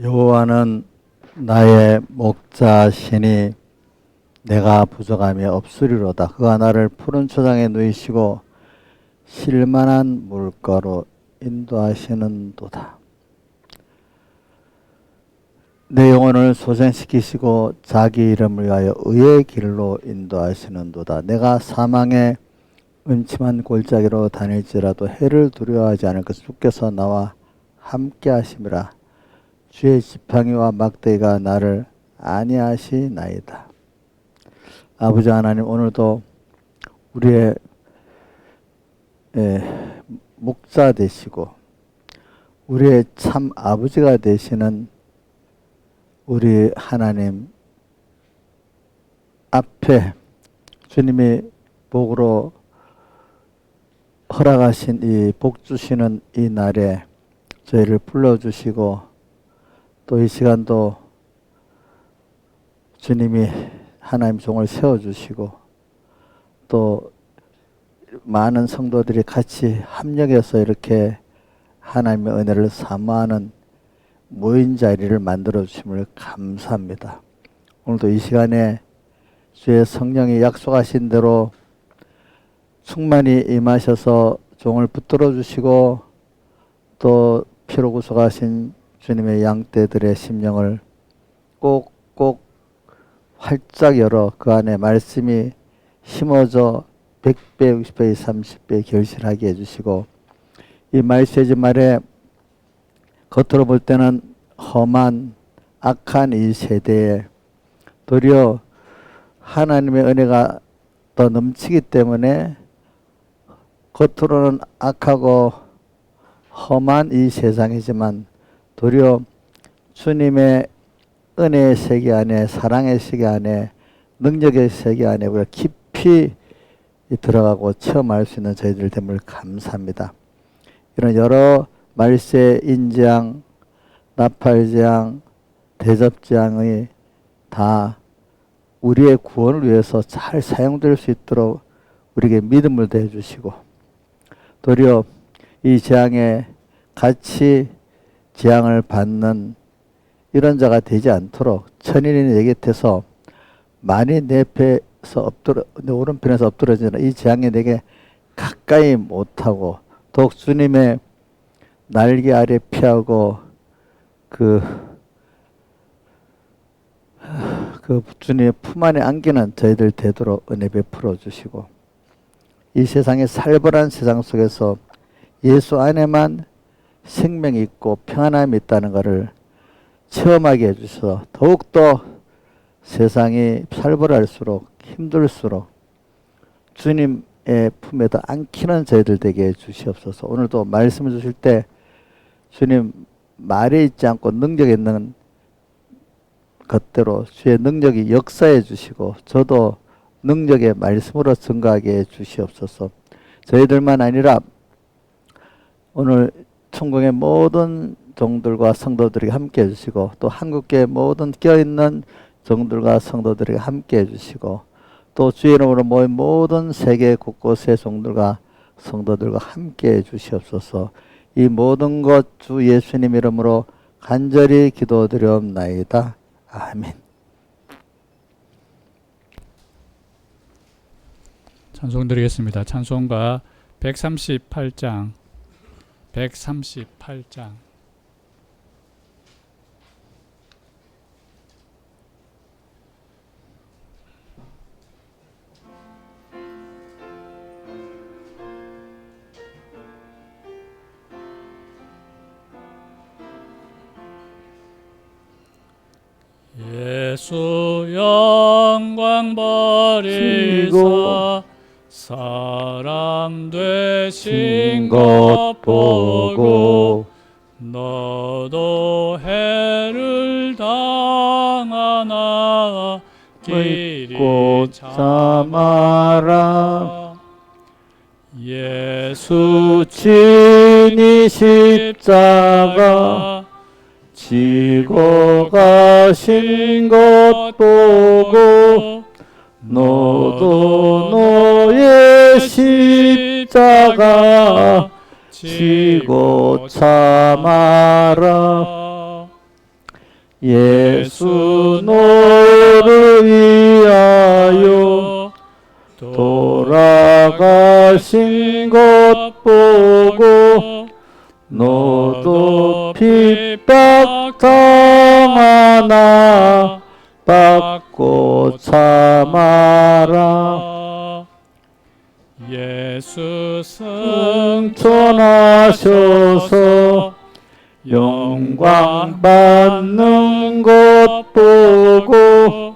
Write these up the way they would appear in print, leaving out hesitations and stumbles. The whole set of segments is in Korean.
여호와는 나의 목자시니 내가 부족함이 없으리로다. 그가 나를 푸른 초장에 누이시고 쉴만한 물가로 인도하시는도다. 내 영혼을 소생시키시고 자기 이름을 위하여 의의 길로 인도하시는도다. 내가 사망의 음침한 골짜기로 다닐지라도 해를 두려워하지 않을 것을 주께서 나와 함께 하심이라. 주의 지팡이와 막대기가 나를 안위하시나이다. 아버지 하나님, 오늘도 우리의 목자 되시고 우리의 참 아버지가 되시는 우리 하나님 앞에 주님이 복으로 허락하신 이 복 주시는 이 날에 저희를 불러주시고 또 이 시간도 주님이 하나님 종을 세워주시고 또 많은 성도들이 같이 합력해서 이렇게 하나님의 은혜를 사모하는 모인 자리를 만들어 주심을 감사합니다. 오늘도 이 시간에 주의 성령이 약속하신 대로 충만히 임하셔서 종을 붙들어 주시고 또 피로 구속하신 주님의 양떼들의 심령을 꼭꼭 활짝 열어 그 안에 말씀이 심어져 100배, 60배, 30배 결실하게 해주시고 이 메시지 말에 겉으로 볼 때는 험한 악한 이 세대에 도리어 하나님의 은혜가 더 넘치기 때문에 겉으로는 악하고 험한 이 세상이지만 도리어 주님의 은혜의 세계 안에, 사랑의 세계 안에, 능력의 세계 안에 우리가 깊이 들어가고 체험할 수 있는 저희들 됨을 감사합니다. 이런 여러 말세, 인재앙, 나팔재앙, 대접재앙이 다 우리의 구원을 위해서 잘 사용될 수 있도록 우리에게 믿음을 더해 주시고 도리어 이 재앙에 같이 재앙을 받는 이런 자가 되지 않도록 천인이 내 곁에서 많이 내 오른편에서 엎드러지는 이 재앙이 내게 가까이 못하고 더욱 주님의 날개 아래 피하고 그 주님의 품 안에 안기는 저희들 되도록 은혜 베풀어 주시고 이 세상의 살벌한 세상 속에서 예수 안에만 생명이 있고 평안함이 있다는 것을 체험하게 해주셔서 더욱더 세상이 살벌할수록 힘들수록 주님의 품에 더 안기는 저희들 되게 해주시옵소서. 오늘도 말씀을 주실 때 주님 말에 있지 않고 능력 있는 것대로 주의 능력이 역사해 주시고 저도 능력의 말씀으로 증거하게 해 주시옵소서. 저희들만 아니라 오늘 천국의 모든 종들과 성도들에게 함께 해주시고 또 한국계 모든 껴있는 종들과 성도들에게 함께 해주시고 또 주의 이름으로 모인 모든 세계 곳곳의 종들과 성도들과 함께 해주시옵소서. 이 모든 것 주 예수님 이름으로 간절히 기도드리옵나이다. 아멘. 찬송 드리겠습니다. 찬송가 138장 138장 예수 영광 버리사 사람 되신 것 보고 너도 해를 당하나 길이 참아라. 예수 친히 십자가 지고 가신 것 보고 너도 너의 십자가 지고 참아라. 예수 너를 위하여 돌아가신 것 보고 너도 핍박 당하나 받고 참아라. 예수 승천하셔서 영광 받는 것 보고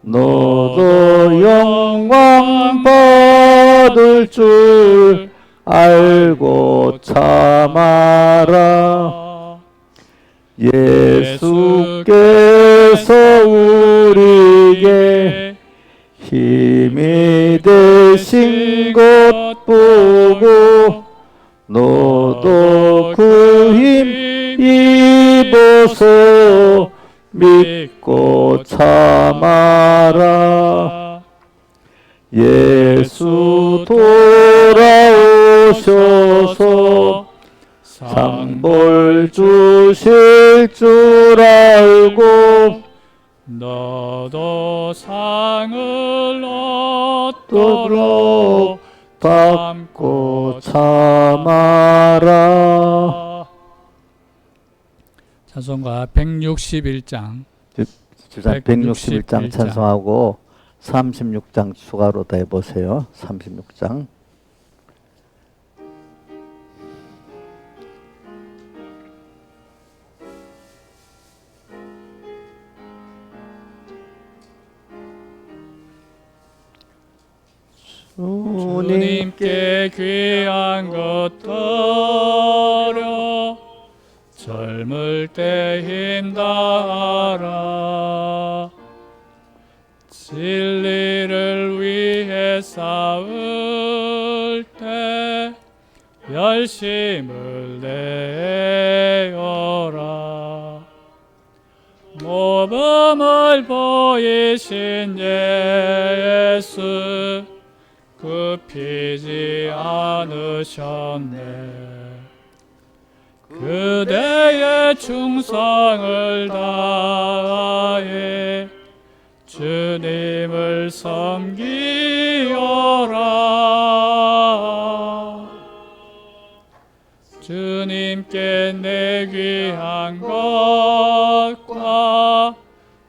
너도 영광 받을 줄 알고 참아라. 예수께서 우리에게 힘이 되신 것 보고 너도 그 힘 입어서 믿고 참아라. 예수 돌아오셔서 상벌 주실 줄 알고 너도 상을 얻도록 얻도록 받고 참아라. 찬송가 161장 주장 161장 찬송하고 36장 추가로 더 해보세요. 36장. 주님께 귀한 것 드려 젊을 때 힘 다하라. 진리를 위해 싸울 때 열심을 내어라. 모범을 보이신 예수 굽히지 않으셨네. 그대의 충성을 다해 주님을 섬기어라. 주님께 내 귀한 것과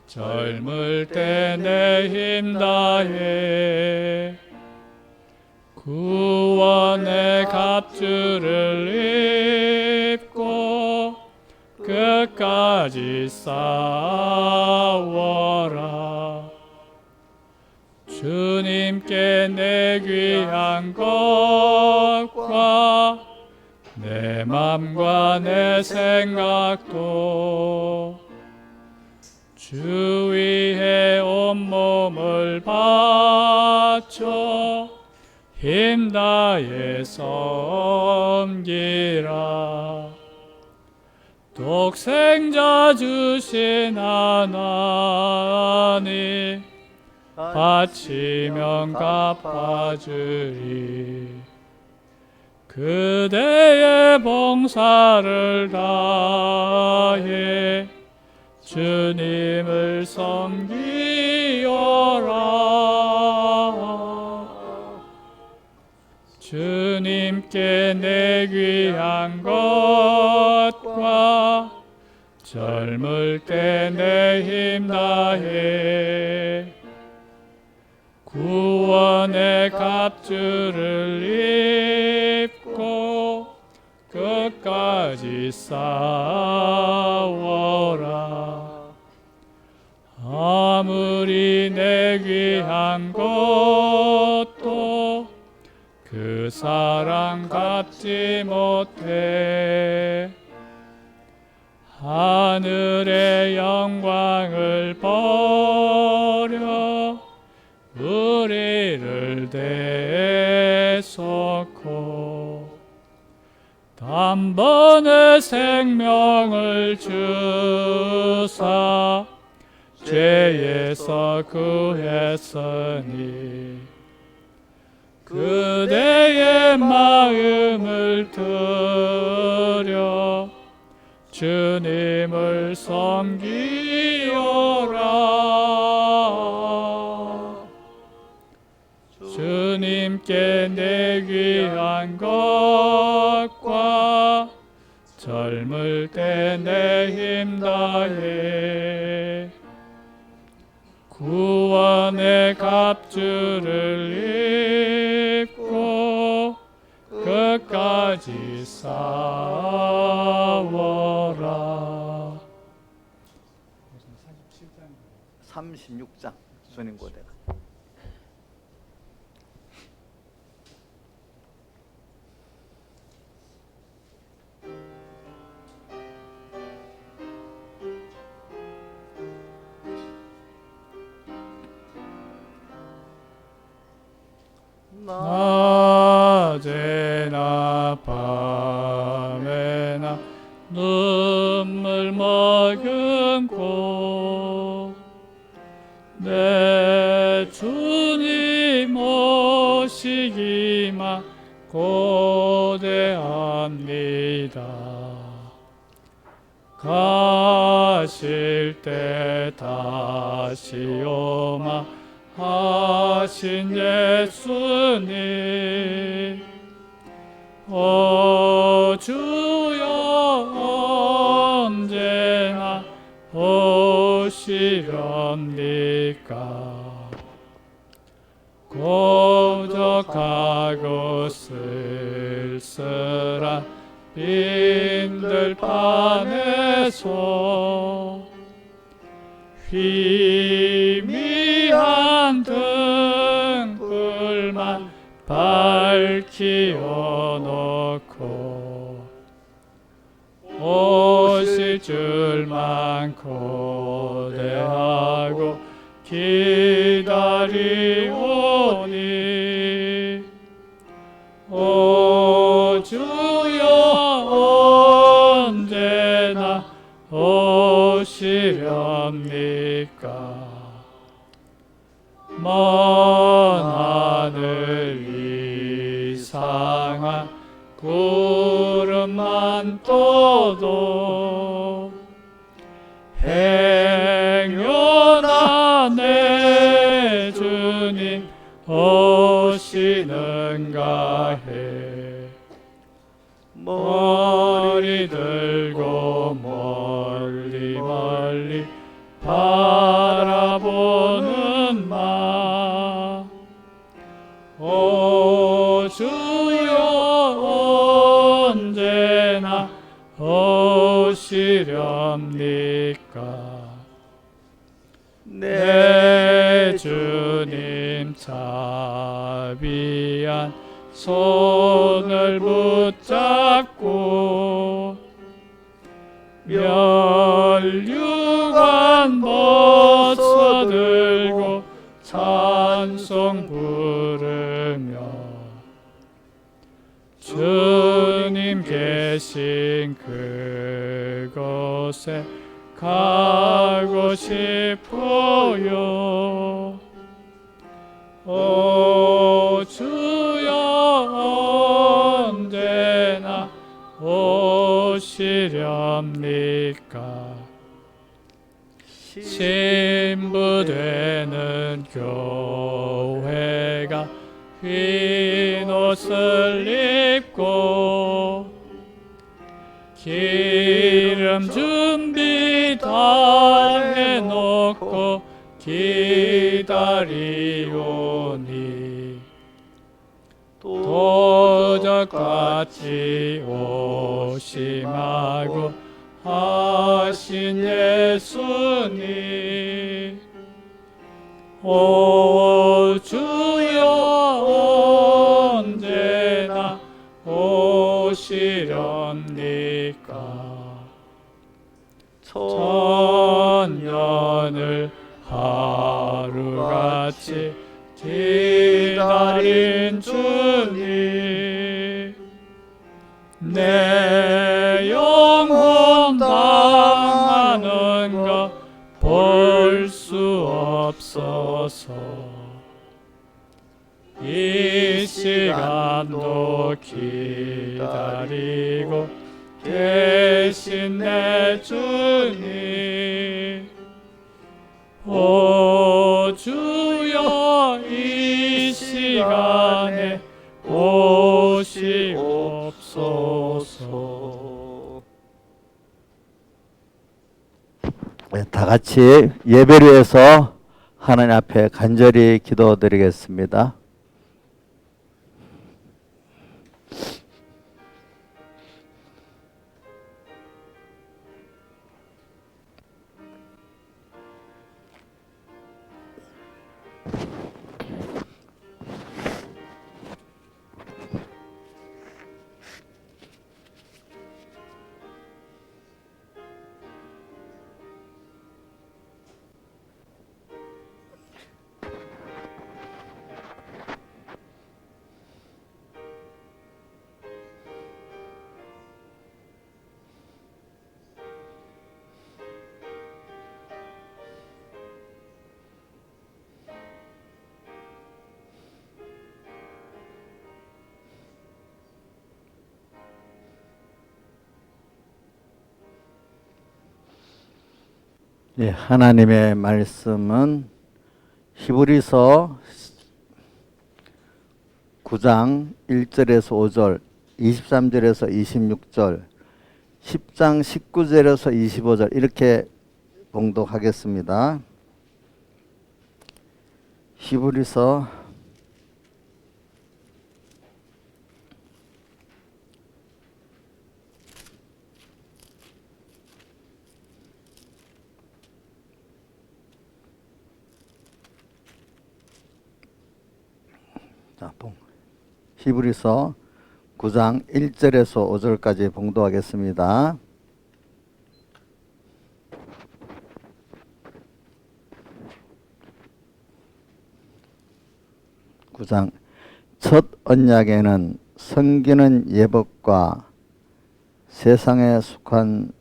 젊을 때 내 힘 다해 구원의 갑주를 입고 끝까지 싸워라. 주님께 내 귀한 것과 내 맘과 내 생각도 주 위에 온몸을 바쳐 힘 다해 섬기라. 독생자 주신 하나님 바치면 갚아주리. 그대의 봉사를 다해 주님을 섬기어라. 주님께 내 귀한 것과 젊을 때 내 힘 다해 구원의 갑주를 입고 끝까지 싸워라. 아무리 내 귀한 것도 그 사랑 갚지 못해 하늘의 영광을 버려 우리를 대속고 단번에 생명을 주사 죄에서 구했으니 그대의 마음을 들여 주님을 섬기오라. 주님께 내 귀한 것과 젊을 때 내 힘 다해 구원의 갑주를 입고 끝까지 싸워라. 36장 주님 고대가. 낮에나 밤에나 눈물 머금고 내 주님 오시기만 고대합니다. 가실 때 다시 오마 하신 예수님, 오 주여 언제나 오시렵니까? 고적하고 쓸쓸한 빈들판에서 희미한 등불만 밝히어 놓고 오실 줄만 고대하고 기다리오니 오 주여 언제나 오시렵니까? 먼 하늘 이상한 구름만 떠도 행여나 내 주님 오시는가 해 머리 들고 멀리 멀리 바라보는 마 오 주여 언제나 오시렵니까? 내 주님 자비한 손을 붙잡고 멸류관 벗어들고 찬송 부르며 주님 계신 그곳에 가고 싶어요. 오 주여 언제나 오시렵니까? 신부되는 교회가 흰 옷을 입고 기름 준비 다 해놓고 기다리오니 도적같이 오심하고 하신 예수님 오 주여 언제나 오시렵니까? 천년을 하루같이 기다린 주님 내 영혼 당하는 것 볼 수 없어서 이 시간도 기다리고 대신 내 주님. 오 주여 이 시간에 오시옵소서. 네, 다 같이 예배를 위해서 하나님 앞에 간절히 기도드리겠습니다. 예, 하나님의 말씀은 히브리서 9장 1절에서 5절, 23절에서 26절, 10장 19절에서 25절 이렇게 봉독하겠습니다. 히브리서 히브리서 9장 1절에서 5절까지 봉독하겠습니다. 구장 첫 언약에는 섬기는 예법과 세상에 속한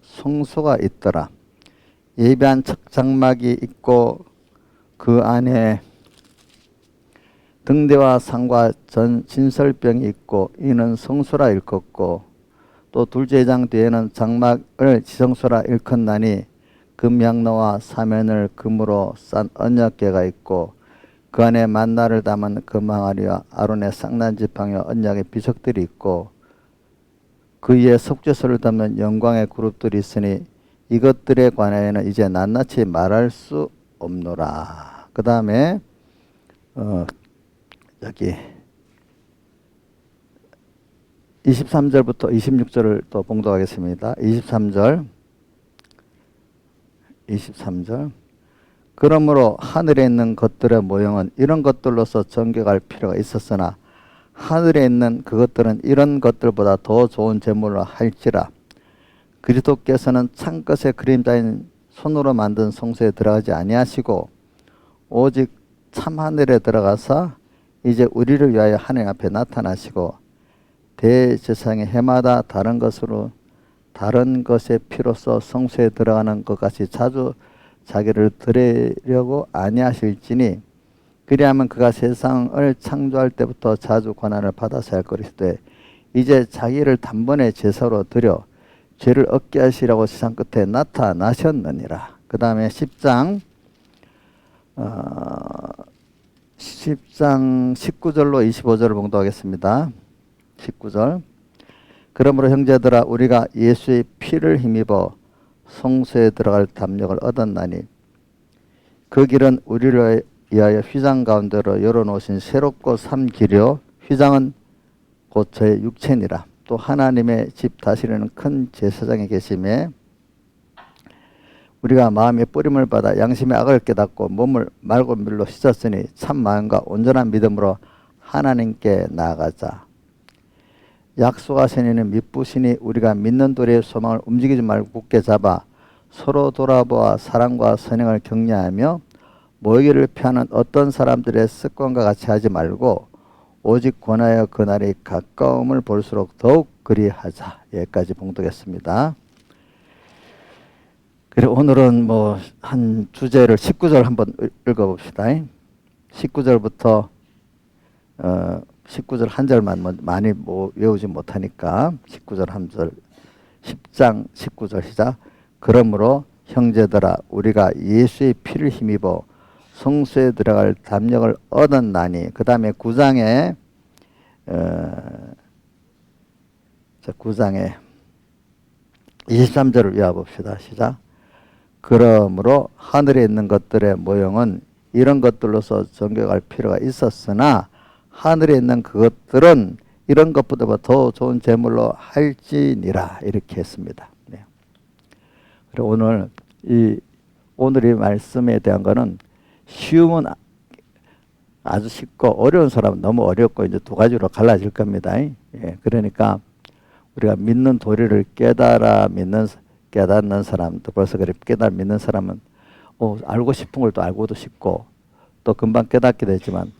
성소가 있더라. 예배한 척장막이 있고 그 안에 등대와 상과 진설병이 있고 이는 성소라 일컫고 또 둘째 장 뒤에는 장막을 지성소라 일컫나니 금양로와 사면을 금으로 싼 언약궤가 있고 그 안에 만나를 담은 금항아리와 아론의 쌍난지팡이와 언약의 비석들이 있고 그 위에 속죄소를 담는 영광의 그룹들이 있으니 이것들에 관하여는 이제 낱낱이 말할 수 없노라. 그 다음에 여기 23절부터 26절을 또 봉독하겠습니다. 23절 그러므로 하늘에 있는 것들의 모형은 이런 것들로서 정결할 필요가 있었으나 하늘에 있는 그것들은 이런 것들보다 더 좋은 제물로 할지라 그리스도께서는 창것의 그림자인 손으로 만든 성소에 들어가지 아니하시고 오직 참하늘에 들어가서 이제 우리를 위하여 하나님 앞에 나타나시고 대제사장의 해마다 다른 것의 피로써 성소에 들어가는 것 같이 자주 자기를 드리려고 아니하실지니 그리하면 그가 세상을 창조할 때부터 자주 고난을 받아서 할 것이되 이제 자기를 단번에 제사로 드려 죄를 얻게 하시라고 세상 끝에 나타나셨느니라. 그 다음에 10장 19절로 25절을 봉독하겠습니다. 19절 그러므로 형제들아 우리가 예수의 피를 힘입어 성소에 들어갈 담력을 얻었나니 그 길은 우리를 위하여 휘장 가운데로 열어놓으신 새롭고 산 길이요 휘장은 곧 저의 육체니라. 또 하나님의 집 다스리는 큰 제사장이 계심에 우리가 마음의 뿌림을 받아 양심의 악을 깨닫고 몸을 맑은 물로 씻었으니 참 마음과 온전한 믿음으로 하나님께 나아가자. 약속하신 이는 미쁘시니 우리가 믿는 도리의 소망을 움직이지 말고 굳게 잡아 서로 돌아보아 사랑과 선행을 격려하며 모이기를 피하는 어떤 사람들의 습관과 같이 하지 말고 오직 권하여 그날이 가까움을 볼수록 더욱 그리하자. 여기까지 봉독했습니다. 그리고 오늘은 한 주제를 19절 한번 읽어봅시다. 19절부터 19절 한 절만 많이 외우지 못하니까 19절 한 절, 10장 19절 시작. 그러므로 형제들아 우리가 예수의 피를 힘입어 성소에 들어갈 담력을 얻었나니. 그 다음에 9장에 9장에 23절을 외워봅시다. 시작. 그러므로 하늘에 있는 것들의 모형은 이런 것들로서 존경할 필요가 있었으나 하늘에 있는 그것들은 이런 것보다 더 좋은 제물로 할지니라. 이렇게 했습니다. 네. 그리고 오늘 이 말씀에 대한 거는 쉬우면 아주 쉽고 어려운 사람은 너무 어렵고 이제 두 가지로 갈라질 겁니다. 예, 그러니까 우리가 믿는 도리를 깨닫는 사람도 벌써 그래 깨달아 믿는 사람은 알고 싶은 걸 또 알고도 싶고 또 금방 깨닫게 되지만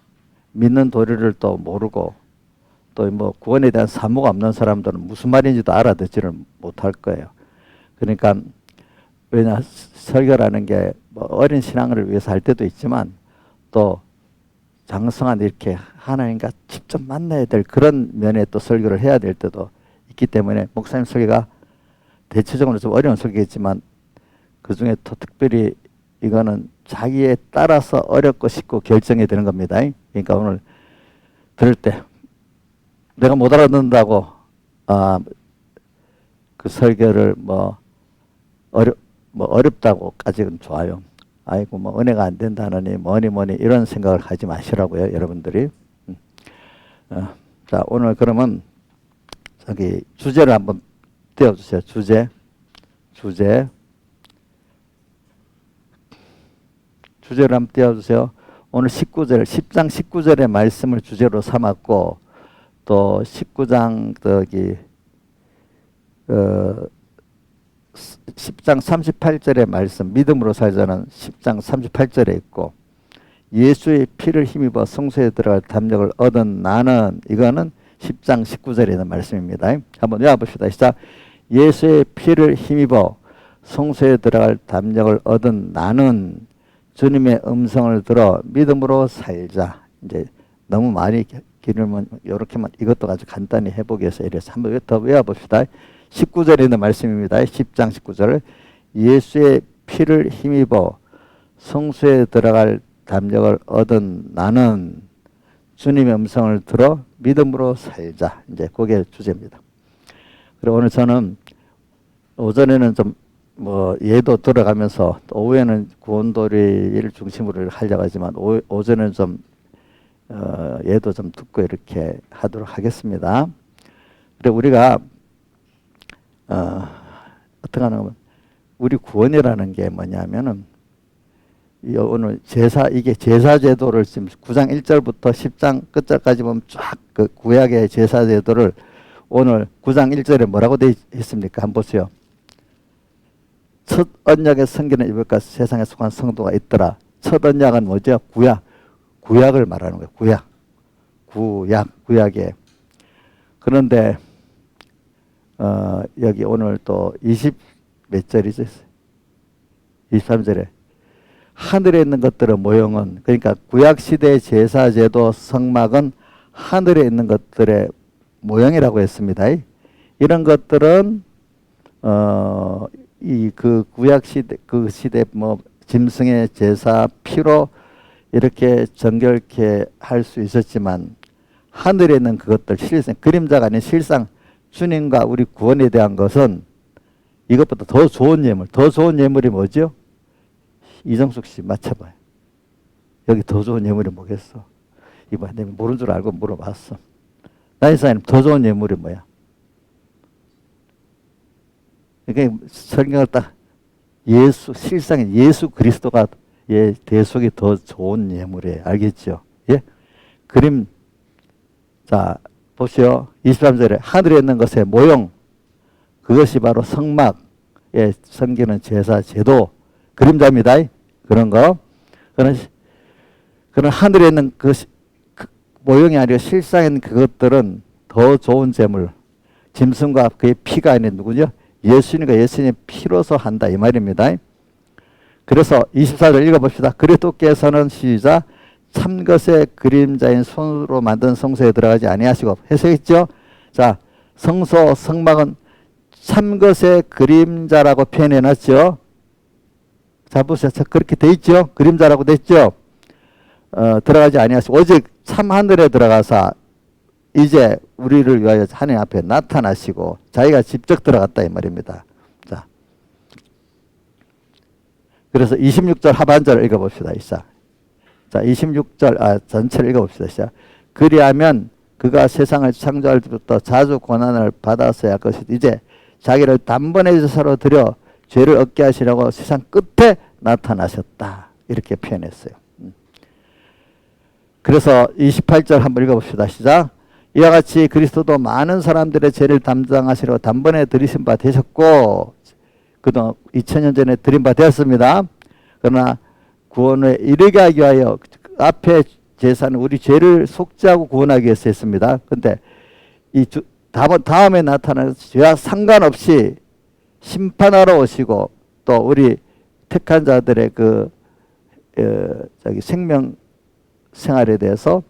믿는 도리를 또 모르고 또 뭐 구원에 대한 사모가 없는 사람들은 무슨 말인지도 알아듣지를 못할 거예요. 그러니까 왜냐 설교라는 게 뭐 어린 신앙을 위해서 할 때도 있지만 또 장성한 이렇게 하나님과 직접 만나야 될 그런 면에 또 설교를 해야 될 때도 있기 때문에 목사님 설교가 대체적으로 좀 어려운 설교겠지만 그 중에 또 특별히 이거는 자기에 따라서 어렵고 쉽고 결정이 되는 겁니다. 그러니까 오늘 들을 때 내가 못 알아듣는다고 그 설교를 어렵다고까지는 좋아요. 아이고 뭐 은혜가 안 된다느니 뭐니 이런 생각을 하지 마시라고요, 여러분들이. 자 오늘 그러면 저기 주제를 한번 띄워주세요. 주제를 한번 띄워주세요. 오늘 10장 19절의 말씀을 주제로 삼았고 또 19장 10장 38절의 말씀 믿음으로 살자는 10장 38절에 있고 예수의 피를 힘입어 성소에 들어갈 담력을 얻은 나는 이거는 10장 19절에 있는 말씀입니다. 한번 외워봅시다. 시작. 예수의 피를 힘입어 성소에 들어갈 담력을 얻은 나는 주님의 음성을 들어 믿음으로 살자. 이제 너무 많이 길으면 이렇게만 이것도 아주 간단히 해보기 위해서 이래서 한번 더 외워봅시다. 19절에 있는 말씀입니다. 10장 19절. 예수의 피를 힘입어 성소에 들어갈 담력을 얻은 나는 주님의 음성을 들어 믿음으로 살자. 이제 그게 주제입니다. 그리고 오늘 저는 오전에는 좀 예도 들어가면서 오후에는 구원도리를 중심으로 하려고 하지만 오전에는 좀 예도 좀 듣고 이렇게 하도록 하겠습니다. 그리고 우리가 어떻게 하냐면 우리 구원이라는 게 뭐냐면은 오늘 이게 제사제도를 지금 9장 1절부터 10장 끝절까지 보면 쫙 그 구약의 제사제도를 오늘 9장 1절에 뭐라고 되어 있습니까? 한번 보세요. 첫 언약의 성기는 이볼까 세상에 속한 성도가 있더라. 첫 언약은 뭐죠? 구약을 말하는 거예요. 구약에. 그런데 여기 오늘 또 20 몇 절이죠? 23절에 하늘에 있는 것들의 모형은 그러니까 구약시대의 제사제도 성막은 하늘에 있는 것들의 모형이라고 했습니다. 이런 것들은 그 구약시대 그 시대 짐승의 제사 피로 이렇게 정결케 할 수 있었지만 하늘에 있는 그것들 실상 그림자가 아닌 실상 주님과 우리 구원에 대한 것은 이것보다 더 좋은 예물이 뭐죠? 이정숙 씨 맞춰봐요. 여기 더 좋은 예물이 뭐겠어? 이거 내가 모르는 줄 알고 물어봤어. 나이사님 더 좋은 예물이 뭐야? 그러니까 성경을 딱 실상인 예수 그리스도가 대속이 더 좋은 예물이에요. 알겠죠? 예? 자 보시오. 23절에 하늘에 있는 것의 모형 그것이 바로 성막에 섬기는 제사 제도 그림자입니다. 그런 거. 그런 하늘에 있는 그 모형이 아니라 실상인 그것들은 더 좋은 제물. 짐승과 그의 피가 아닌 누구죠? 예수님과 예수님의 피로서 한다 이 말입니다. 그래서 24절 읽어봅시다. 그리스도께서는 시작 참것의 그림자인 손으로 만든 성소에 들어가지 아니하시고 해석했죠? 자, 성소, 성막은 참것의 그림자라고 표현해 놨죠? 자, 보세요. 그렇게 돼 있죠? 그림자라고 돼 있죠? 들어가지 아니하시고 오직 참 하늘에 들어가서 이제 우리를 위하여 하나님 앞에 나타나시고 자기가 직접 들어갔다 이 말입니다. 자, 그래서 26절 하반절을 읽어봅시다. 시작. 자, 26절 전체를 읽어봅시다. 시작. 그리하면 그가 세상을 창조할 때부터 자주 고난을 받았어야 할 것이 이제 자기를 단번에 제사로 드려 죄를 얻게 하시려고 세상 끝에 나타나셨다. 이렇게 표현했어요. 그래서 28절 한번 읽어봅시다. 시작. 이와 같이 그리스도도 많은 사람들의 죄를 담당하시려고 단번에 들이신 바 되셨고 그동안 2000년 전에 드린 바 되었습니다. 그러나 구원에 이르게 하기 위하여 앞에 제사는 우리 죄를 속죄하고 구원하기 위해서 했습니다. 그런데 이 다음에 나타나는 죄와 상관없이 심판하러 오시고 또 우리 택한 자들의 그 생명 생활에 대해서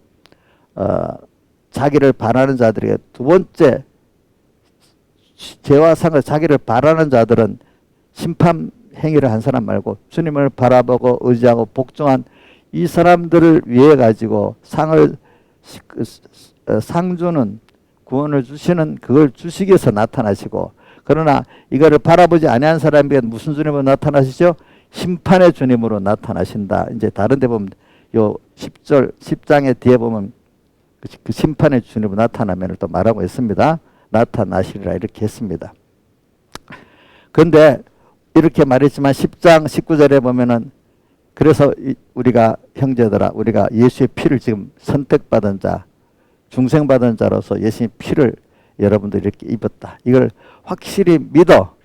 자기를 바라는 자들에게 두 번째 죄와 상을 자기를 바라는 자들은 심판 행위를 한 사람 말고 주님을 바라보고 의지하고 복종한 이 사람들을 위해 가지고 상주는 구원을 주시는 그걸 주시기 위해서 나타나시고 그러나 이거를 바라보지 아니한 사람에게 무슨 주님으로 나타나시죠? 심판의 주님으로 나타나신다. 이제 다른 데 보면 요 10장의 뒤에 보면 그 심판의 주님으로 나타나면 또 말하고 있습니다. 나타나시리라 이렇게 했습니다. 그런데 이렇게 말했지만 10장 19절에 보면은 그래서 우리가 형제들아 우리가 예수의 피를 지금 선택받은 자 중생받은 자로서 예수의 피를 여러분들이 이렇게 입었다. 이걸 확실히 믿어.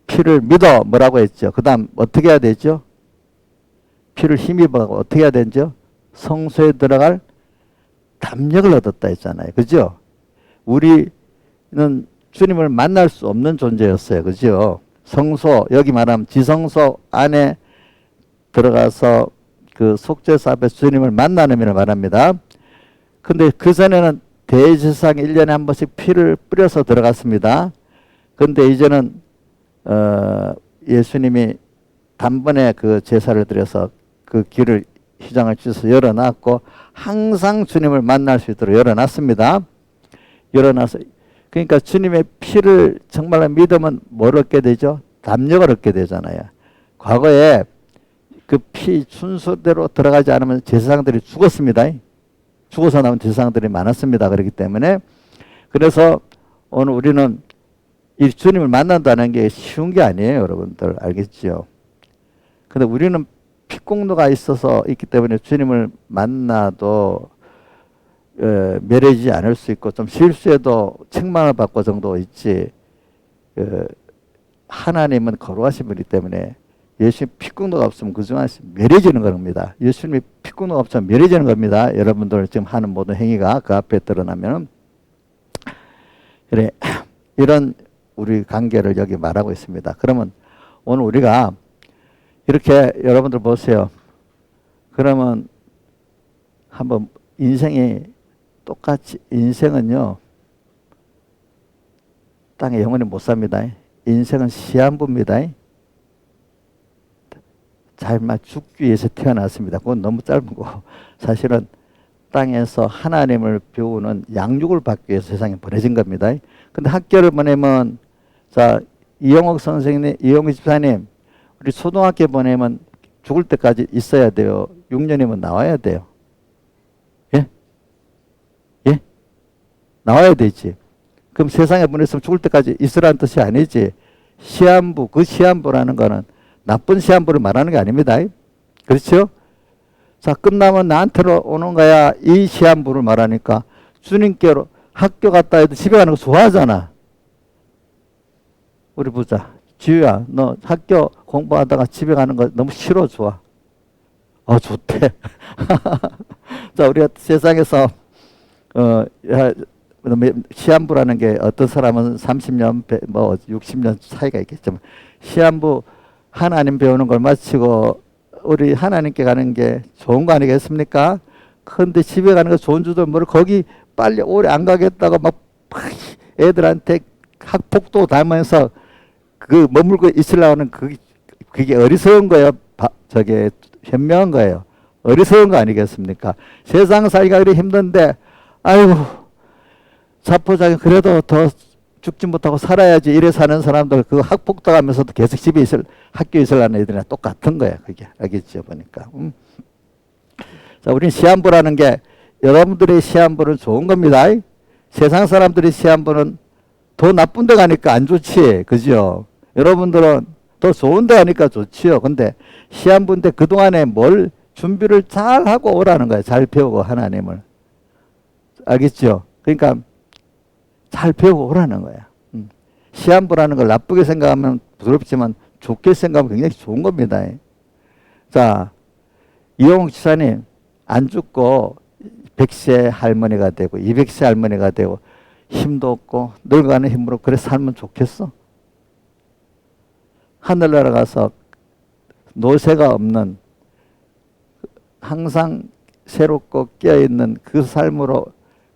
피를 믿어 뭐라고 했죠? 그 다음 어떻게 해야 되죠? 피를 힘입어 어떻게 해야 되죠? 성소에 들어갈 담력을 얻었다 했잖아요. 그죠? 우리는 주님을 만날 수 없는 존재였어요. 그죠? 성소, 여기 말하면 지성소 안에 들어가서 그 속죄소 앞에 주님을 만나는 의미를 말합니다. 근데 그전에는 대제사장이 1년에 한 번씩 피를 뿌려서 들어갔습니다. 근데 이제는 예수님이 단번에 그 제사를 드려서 그 길을 휘장을 찢어서 열어놨고 항상 주님을 만날 수 있도록 열어놨습니다. 열어놔서 그러니까 주님의 피를 정말 믿으면 뭘 얻게 되죠? 담력을 얻게 되잖아요. 과거에 그 피 순서대로 들어가지 않으면 제사장들이 죽었습니다. 죽어서 나온 제사장들이 많았습니다. 그렇기 때문에 그래서 오늘 우리는 이 주님을 만난다는 게 쉬운 게 아니에요. 여러분들 알겠죠? 근데 우리는 피공로가 있어서 있기 때문에 주님을 만나도 멸해지지 않을 수 있고 좀 실수해도 책망을 받고 정도 있지 하나님은 거룩하신 분이기 때문에 예수님 피공로가 없으면 그중에 멸해지는 겁니다. 예수님이 피공로가 없으면 멸해지는 겁니다. 여러분들 지금 하는 모든 행위가 그 앞에 드러나면 그래 이런 우리 관계를 여기 말하고 있습니다. 그러면 오늘 우리가 이렇게 여러분들 보세요. 그러면 한번 인생이 똑같이 인생은요 땅에 영원히 못 삽니다. 인생은 시한부입니다. 잘만 죽기 위해서 태어났습니다. 그건 너무 짧은 거. 사실은 땅에서 하나님을 배우는 양육을 받기 위해서 세상에 보내진 겁니다. 근데 학교를 보내면 자 이영옥 선생님, 이영옥 집사님 우리 초등학교 보내면 죽을 때까지 있어야 돼요. 6년이면 나와야 돼요. 예? 예? 나와야 되지. 그럼 세상에 보냈으면 죽을 때까지 있으라는 뜻이 아니지. 시한부, 그 시한부라는 거는 나쁜 시한부를 말하는 게 아닙니다. 그렇죠? 자, 끝나면 나한테로 오는 거야. 이 시한부를 말하니까 주님께로 학교 갔다 해도 집에 가는 거 좋아하잖아. 우리 보자. 지우야, 너 학교 공부하다가 집에 가는 거 너무 싫어, 좋아? 좋대. 자, 우리가 세상에서, 시한부라는 게 어떤 사람은 30년, 60년 차이가 있겠지만, 시한부 하나님 배우는 걸 마치고, 우리 하나님께 가는 게 좋은 거 아니겠습니까? 그런데 집에 가는 거 좋은 줄도 모르고 거기 빨리 오래 안 가겠다고 막 애들한테 학폭도 당하면서 그 머물고 있으려고 하는 그게 어리석은 거예요. 저게 현명한 거예요. 어리석은 거 아니겠습니까? 세상 살기가 그리 힘든데 아이고 자포자기 그래도 더 죽지 못하고 살아야지 이래 사는 사람들 그 학폭당하면서도 계속 집에 학교에 있으려는 애들이랑 똑같은 거야. 그게 알겠죠 보니까. 자, 우리는 시한부라는 게 여러분들의 시한부는 좋은 겁니다. 세상 사람들의 시한부는 더 나쁜 데 가니까 안 좋지. 그죠? 여러분들은 더 좋은 데 가니까 좋지요. 근데 시한부인데 그동안에 뭘 준비를 잘 하고 오라는 거예요. 잘 배우고 하나님을. 알겠죠? 그러니까 잘 배우고 오라는 거야. 시한부라는 걸 나쁘게 생각하면 부끄럽지만 좋게 생각하면 굉장히 좋은 겁니다. 자, 이용욱 지사님 안 죽고 100세 할머니가 되고 200세 할머니가 되고 힘도 없고 늙어가는 힘으로 그래 살면 좋겠어? 하늘나라 가서 노쇠가 없는 항상 새롭고 깨어있는 그 삶으로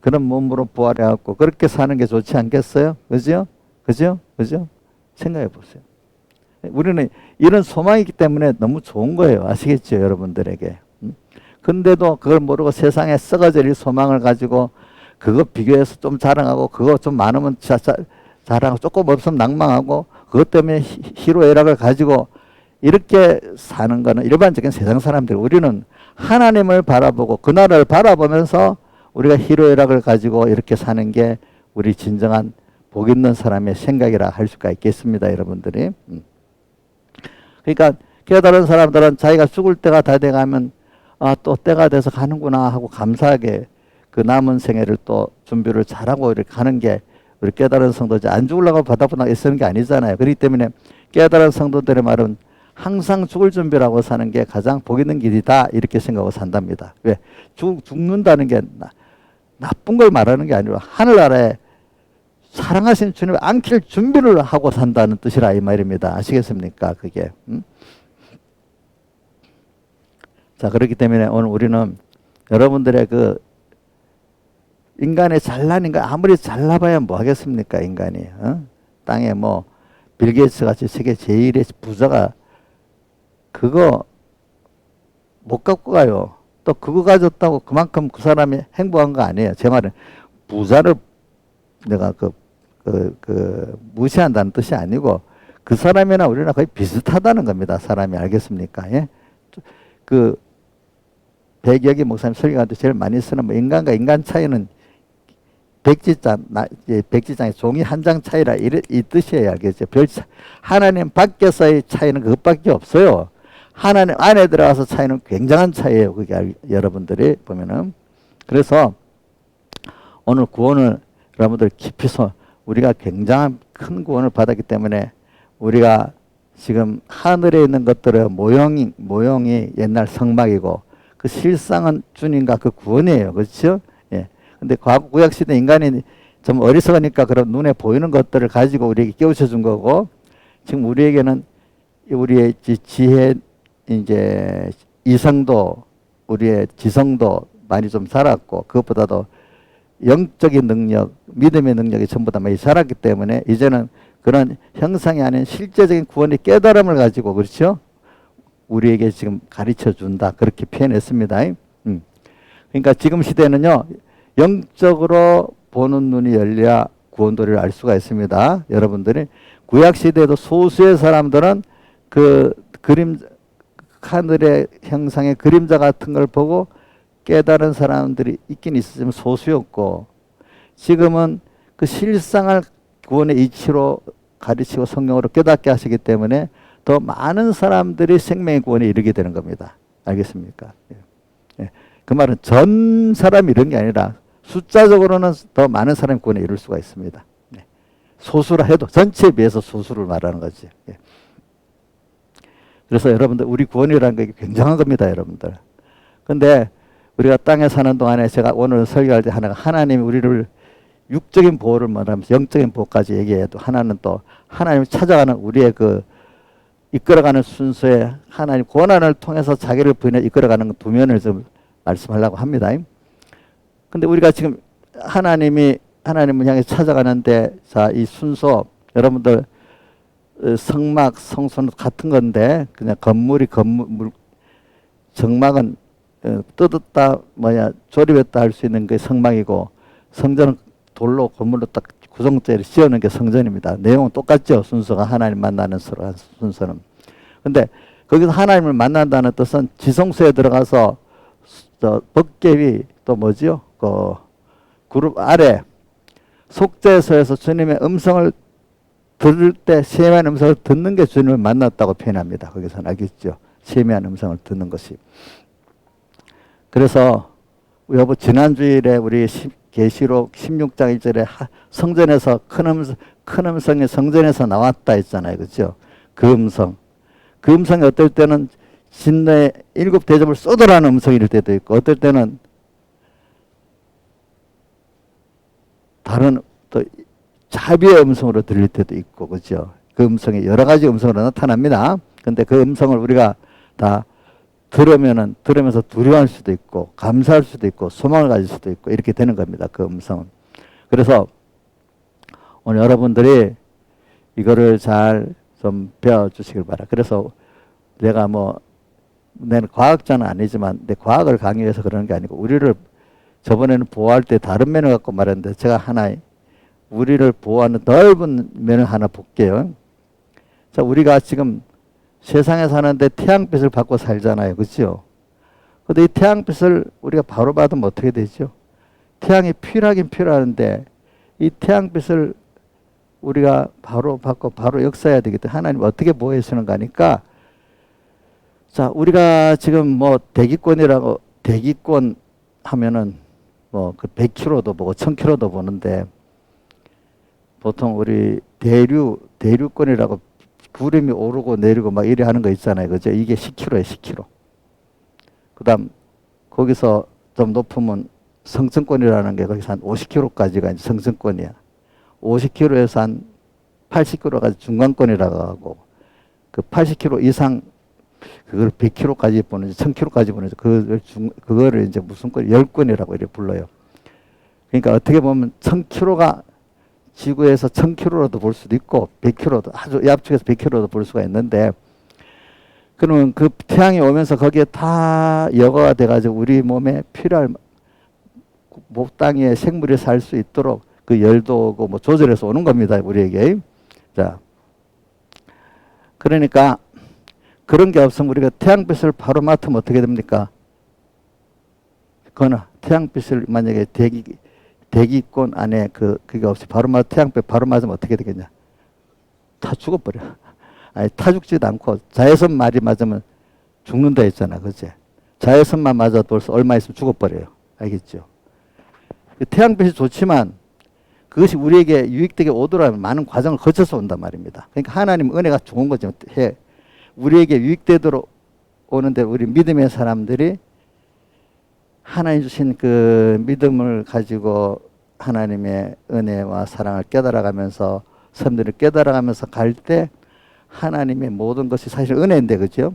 그런 몸으로 부활해갖고 그렇게 사는 게 좋지 않겠어요? 그죠? 그죠? 그죠? 생각해 보세요. 우리는 이런 소망이 있기 때문에 너무 좋은 거예요. 아시겠죠? 여러분들에게. 근데도 그걸 모르고 세상에 썩어질 소망을 가지고 그거 비교해서 좀 자랑하고 그거 좀 많으면 자랑하고 조금 없으면 낭망하고 그것 때문에 희로애락을 가지고 이렇게 사는 거는 일반적인 세상 사람들. 우리는 하나님을 바라보고 그날을 바라보면서 우리가 희로애락을 가지고 이렇게 사는 게 우리 진정한 복 있는 사람의 생각이라 할 수가 있겠습니다. 여러분들이. 그러니까 깨달은 사람들은 자기가 죽을 때가 다 돼가면 아, 또 때가 돼서 가는구나 하고 감사하게 그 남은 생애를 또 준비를 잘하고 이렇게 가는 게 우리 깨달은 성도지 안 죽으려고 바닥바닥 애쓰는 게 아니잖아요. 그렇기 때문에 깨달은 성도들의 말은 항상 죽을 준비라고 사는 게 가장 복 있는 길이다 이렇게 생각하고 산답니다. 왜? 죽는다는 게 나쁜 걸 말하는 게 아니라 하늘나라에 사랑하신 주님을 안길 준비를 하고 산다는 뜻이라 이 말입니다. 아시겠습니까? 그게. 자, 그렇기 때문에 오늘 우리는 여러분들의 그 인간의 잘난 인간 아무리 잘나봐야 뭐 하겠습니까? 인간이. 땅에 뭐 빌 게이츠 같이 세계 제일의 부자가 그거 못 갖고 가요. 또 그거 가졌다고 그만큼 그 사람이 행복한 거 아니에요. 제 말은 부자를 내가 무시한다는 뜻이 아니고 그 사람이나 우리나 거의 비슷하다는 겁니다. 사람이 알겠습니까? 예? 그 백여기 목사님 설교할 때 제일 많이 쓰는 뭐 인간과 인간 차이는 백지장의 종이 한 장 차이라 이 뜻이에요. 알겠죠? 하나님 밖에서의 차이는 그것밖에 없어요. 하나님 안에 들어가서 차이는 굉장한 차이예요. 그게 여러분들이 보면은. 그래서 오늘 구원을 여러분들 깊이서 우리가 굉장한 큰 구원을 받았기 때문에 우리가 지금 하늘에 있는 것들의 모형이 옛날 성막이고 그 실상은 주님과 그 구원이에요. 그렇죠? 예. 근데 과거 구약시대 인간이 좀 어리석으니까 그런 눈에 보이는 것들을 가지고 우리에게 깨우쳐 준 거고 지금 우리에게는 우리의 지혜 이제 이성도 우리의 지성도 많이 좀 자랐고 그것보다도 영적인 능력, 믿음의 능력이 전부 다 많이 자랐기 때문에 이제는 그런 형상이 아닌 실제적인 구원의 깨달음을 가지고 그렇죠? 우리에게 지금 가르쳐 준다. 그렇게 표현했습니다. 그러니까 지금 시대는요. 영적으로 보는 눈이 열려야 구원도리를 알 수가 있습니다. 여러분들이 구약 시대에도 소수의 사람들은 그 하늘의 형상의 그림자 같은 걸 보고 깨달은 사람들이 있긴 있었지만 소수였고 지금은 그 실상을 구원의 이치로 가르치고 성령으로 깨닫게 하시기 때문에 더 많은 사람들이 생명의 구원에 이르게 되는 겁니다. 알겠습니까? 예. 그 말은 전 사람이 이런 게 아니라 숫자적으로는 더 많은 사람이 구원에 이룰 수가 있습니다. 네. 소수라 해도 전체에 비해서 소수를 말하는 거지. 예. 그래서 여러분들 우리 구원이라는 게 굉장한 겁니다. 여러분들. 근데 우리가 땅에 사는 동안에 제가 오늘 설교할 때 하나님이 우리를 육적인 보호를 말하면서 영적인 보호까지 얘기해도 하나는 또 하나님을 찾아가는 우리의 그 이끌어가는 순서에 하나님 고난을 통해서 자기를 부인해 이끌어가는 두 면을 좀 말씀하려고 합니다. 근데 우리가 지금 하나님을 향해 찾아가는데, 자, 이 순서, 여러분들, 성막, 성소는 같은 건데, 그냥 건물, 정막은 뜯었다, 조립했다 할 수 있는 게 성막이고, 성전은 돌로, 건물로 딱 구성체를 씌우는 게 성전입니다. 내용은 똑같죠. 순서가 하나님 만나는 순서는. 근데 거기서 하나님을 만난다는 뜻은 지성소에 들어가서 법궤위 또 뭐지요? 그 그룹 아래 속죄소에서 주님의 음성을 들을 때 세미한 음성을 듣는 게 주님을 만났다고 표현합니다. 거기서는 알겠죠? 세미한 음성을 듣는 것이. 그래서 여보 지난주일에 우리 계시록 16장 1절에 성전에서 큰 음성이 성전에서 나왔다 했잖아요. 그렇죠? 그 음성이 어떨 때는 진노의 7대접을 쏟으라는 음성일 때도 있고, 어떨 때는 다른 또 자비의 음성으로 들릴 때도 있고, 그렇죠? 그 음성이 여러 가지 음성으로 나타납니다. 근데 그 음성을 우리가 다 들으면서 두려워할 수도 있고, 감사할 수도 있고, 소망을 가질 수도 있고, 이렇게 되는 겁니다. 그 음성은. 그래서 오늘 여러분들이 이거를 잘 좀 배워주시길 바랍니다. 그래서 내가 내는 과학자는 아니지만 내 과학을 강의해서 그러는 게 아니고, 우리를 저번에는 보호할 때 다른 면을 갖고 말했는데, 제가 우리를 보호하는 넓은 면을 하나 볼게요. 자, 우리가 지금 세상에 사는데 태양빛을 받고 살잖아요. 그렇죠? 근데 이 태양빛을 우리가 바로 받으면 어떻게 되죠? 태양이 필요하긴 필요한데, 이 태양빛을 우리가 바로 받고 바로 역사해야 되기 때문에 하나님 어떻게 보호해 주시는가 하니까, 자, 우리가 지금 대기권 하면은 그 100km도 보고 1000km도 보는데, 보통 우리 대류권이라고 구름이 오르고 내리고 막 이래 하는 거 있잖아요. 그죠? 이게 10km예요, 10km. 그 다음, 거기서 좀 높으면 성층권이라는 게 거기서 한 50km까지가 이제 성층권이야. 50km에서 한 80km까지 중간권이라고 하고, 그 80km 이상, 그걸 100km까지 보는지 1000km까지 보는지, 그거를 이제 무슨 권, 10권이라고 이렇게 불러요. 그러니까 어떻게 보면 1000km가 지구에서 1000km로도 볼 수도 있고 100km도, 아주 압축해서 100km도 볼 수가 있는데, 그러면 그 태양이 오면서 거기에 다 여과가 돼가지고 우리 몸에 필요할 땅에 생물이 살 수 있도록 그 열도 오고 조절해서 오는 겁니다. 우리에게. 자, 그러니까 그런 게 없으면 우리가 태양빛을 바로 맡으면 어떻게 됩니까? 그거는 태양빛을 만약에 대기권 안에 그게 없이 태양빛 바로 맞으면 어떻게 되겠냐? 다 죽어버려. 아니, 타 죽지도 않고 자외선 말이 맞으면 죽는다 했잖아. 그치? 자외선만 맞아도 벌써 얼마 있으면 죽어버려요. 알겠죠? 태양빛이 좋지만 그것이 우리에게 유익되게 오더라면 많은 과정을 거쳐서 온단 말입니다. 그러니까 하나님 은혜가 좋은 거죠. 우리에게 유익되도록 오는데, 우리 믿음의 사람들이 하나님 주신 그 믿음을 가지고 하나님의 은혜와 사랑을 깨달아가면서, 선들을 깨달아가면서 갈 때 하나님의 모든 것이 사실 은혜인데, 그죠?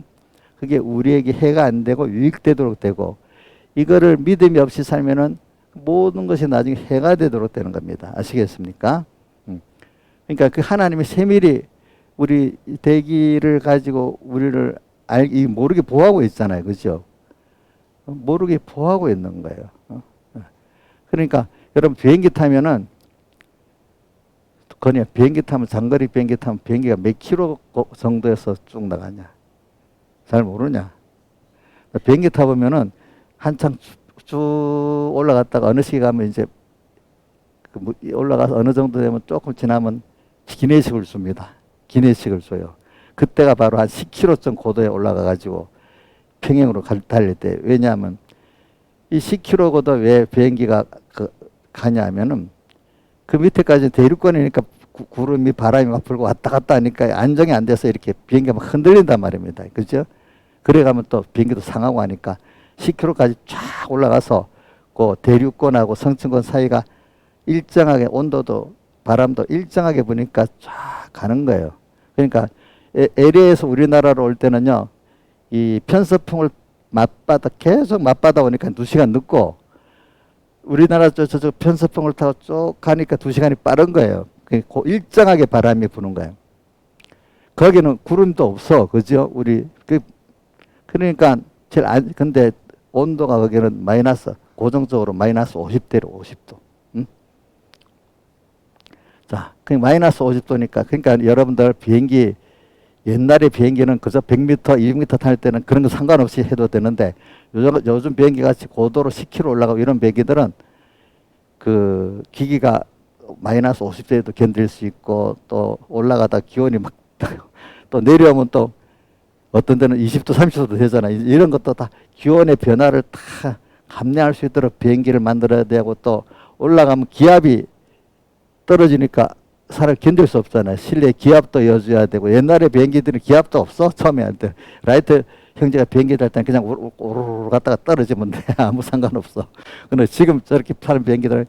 그게 우리에게 해가 안 되고 유익되도록 되고, 이거를 믿음이 없이 살면은 모든 것이 나중에 해가 되도록 되는 겁니다. 아시겠습니까? 그러니까 그 하나님의 세밀히 우리 대기를 가지고 우리를 모르게 보호하고 있잖아요. 그죠? 모르게 보호하고 있는 거예요. 그러니까 여러분 비행기 타면은, 비행기 타면, 장거리 비행기 타면 비행기가 몇 킬로 정도에서 쭉 나가냐? 잘 모르냐? 비행기 타보면은 한참 쭉 올라갔다가 어느 시기 가면 이제 올라가서 어느 정도 되면 조금 지나면 기내식을 줍니다. 기내식을 줘요. 그때가 바로 한 10km쯤 고도에 올라가가지고 평행으로 달릴 때. 왜냐하면 이 10km 고도 왜 비행기가 가냐 하면은, 그 밑에까지 대륙권이니까 구름이 바람이 막 불고 왔다 갔다 하니까 안정이 안 돼서 이렇게 비행기가 막 흔들린단 말입니다. 그죠? 그래 가면 또 비행기도 상하고 하니까 10km까지 쫙 올라가서 그 대륙권하고 성층권 사이가 일정하게, 온도도 바람도 일정하게 부니까 쫙 가는 거예요. 그러니까 LA에서 우리나라로 올 때는요, 이 편서풍을 계속 맞바다 오니까 2시간 늦고, 우리나라 저쪽 편서풍을 타고 쭉 가니까 2시간이 빠른 거예요. 일정하게 바람이 부는 거예요. 거기는 구름도 없어. 그죠? 그러니까 근데 온도가 거기는 고정적으로 마이너스 50도로 50도. 응? 자, 그 마이너스 50도니까, 그러니까 여러분들 옛날에 비행기는 그저 100m, 200m 탈 때는 그런 거 상관없이 해도 되는데, 요즘 비행기 같이 고도로 10km 올라가고 이런 비행기들은 그 기기가 마이너스 50도에도 견딜 수 있고, 또 올라가다 기온이 막 또 내려오면 또 어떤 데는 20도, 30도도 되잖아요. 이런 것도 다 기온의 변화를 다 감내할 수 있도록 비행기를 만들어야 되고, 또 올라가면 기압이 떨어지니까 살을 견딜 수 없잖아요. 실내 기압도 여줘야 되고, 옛날에 비행기들은 기압도 없어. 처음에 할 때. 라이트 형제가 비행기 탈 때는 그냥 오르르 갔다가 떨어지면 돼. 아무 상관없어. 근데 지금 저렇게 타는 비행기들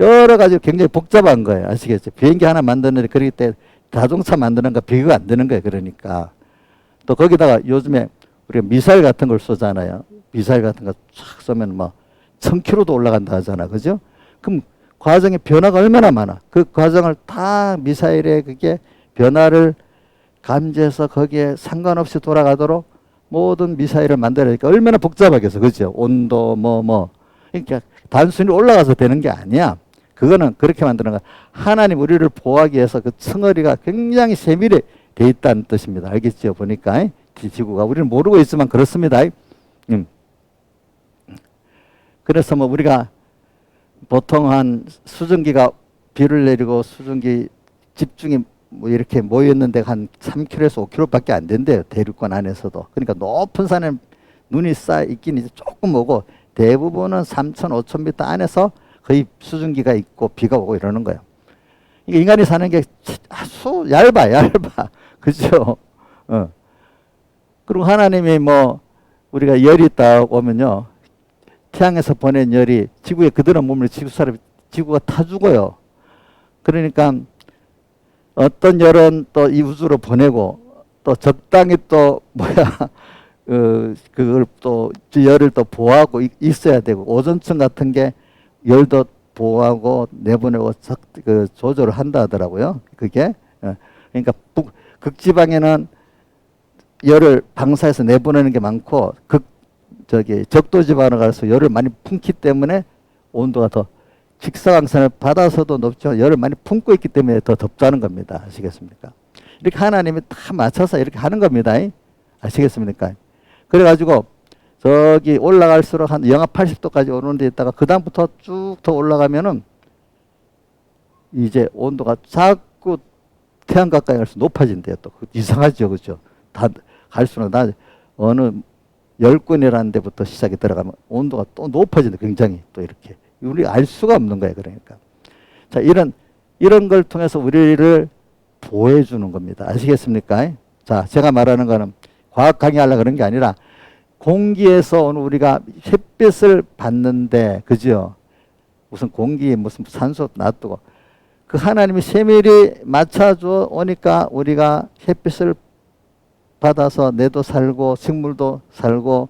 여러 가지 굉장히 복잡한 거예요. 아시겠죠? 비행기 하나 만드는데 그렇기 때문에 자동차 만드는 거 비교가 안 되는 거예요. 그러니까. 또 거기다가 요즘에 우리가 미사일 같은 걸 쏘잖아요. 미사일 같은 거 쫙 쏘면 뭐 1000km도 올라간다 하잖아. 그죠? 그럼 과정의 변화가 얼마나 많아. 그 과정을 다 미사일의 그게 변화를 감지해서 거기에 상관없이 돌아가도록 모든 미사일을 만들어야니까 얼마나 복잡하겠어. 그죠? 온도 그러니까 단순히 올라가서 되는 게 아니야. 그거는 그렇게 만드는 거야. 하나님 우리를 보호하기 위해서 그 층어리가 굉장히 세밀히 돼 있다는 뜻입니다. 알겠죠? 보니까 지구가 우리는 모르고 있지만 그렇습니다. 그래서 뭐 우리가 보통 한 수증기가 비를 내리고 수증기 집중이 뭐 이렇게 모였는데 한 3km에서 5km밖에 안 된대요. 대륙권 안에서도. 그러니까 높은 산에 눈이 쌓여 있긴 이제 조금 오고, 대부분은 3,000, 5,000m 안에서 거의 수증기가 있고 비가 오고 이러는 거예요. 이게 인간이 사는 게 아주 얇아. 그죠? 그리고 하나님이 뭐 우리가 열이 딱 오면요, 태양에서 보낸 열이 지구에 그대로 몸을 지구가 타 죽어요. 그러니까 어떤 열은 또 이 우주로 보내고, 또 적당히 또 그걸 또 열을 또 보호하고 있어야 되고, 오존층 같은 게 열도 보호하고 내보내고 조절을 한다 하더라고요. 그게. 그러니까 극지방에는 열을 방사해서 내보내는 게 많고, 적도지방으로 가서 열을 많이 품기 때문에 온도가 더, 직사광선을 받아서도 높죠. 열을 많이 품고 있기 때문에 더 덥다는 겁니다. 아시겠습니까? 이렇게 하나님이 다 맞춰서 이렇게 하는 겁니다. 아시겠습니까? 그래가지고 저기 올라갈수록 한 영하 80도까지 오는 데 있다가 그 다음부터 쭉 더 올라가면은 이제 온도가 자꾸 태양 가까이 갈수록 높아진대요. 또 이상하죠, 그렇죠? 다 갈수록 어느 열권이라는 데부터 시작이 들어가면 온도가 또 높아진다. 굉장히 또 이렇게 우리 알 수가 없는 거예요. 그러니까 자, 이런 걸 통해서 우리를 보호해 주는 겁니다. 아시겠습니까? 자, 제가 말하는 거는 과학 강의하려고 그런 게 아니라, 공기에서 오늘 우리가 햇빛을 받는데, 그죠? 무슨 공기, 무슨 산소 놔두고, 그 하나님이 세밀히 맞춰줘 오니까 우리가 햇빛을 받아서 내도 살고 식물도 살고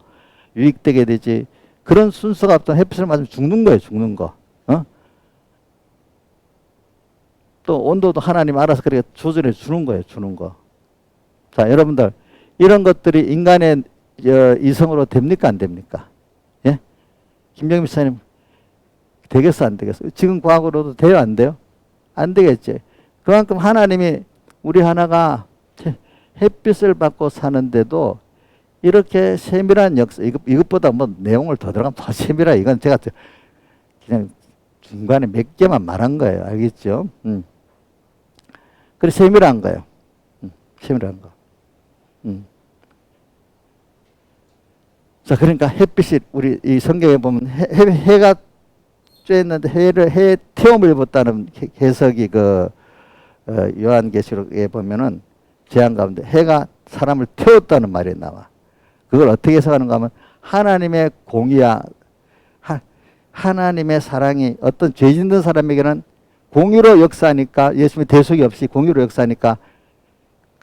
유익되게 되지. 그런 순서가 없던 햇빛을 맞으면 죽는 거예요. 죽는 거. 또 온도도 하나님 알아서 그렇게 조절해 주는 거예요. 주는 거. 자, 여러분들, 이런 것들이 인간의 이성으로 됩니까? 안 됩니까? 예? 김정민 목사님, 되겠어? 안 되겠어? 지금 과학으로도 돼요? 안 돼요? 안 되겠지. 그만큼 하나님이 우리 하나가 햇빛을 받고 사는데도 이렇게 세밀한 역사, 이것보다 뭐 내용을 더 들어가면 더 세밀해. 이건 제가 그냥 중간에 몇 개만 말한 거예요. 알겠죠? 그래, 세밀한 거예요. 세밀한 거. 자, 그러니까 햇빛이 우리 이 성경에 보면 해가 쬐는데 해에 태움을 입었다는 해석이 요한계시록에 보면은 제한 가운데 해가 사람을 태웠다는 말이 나와. 그걸 어떻게 해석하는가 하면, 하나님의 공의야, 하나님의 사랑이 어떤 죄 짓는 사람에게는 공의로 역사하니까, 예수님의 대속이 없이 공의로 역사하니까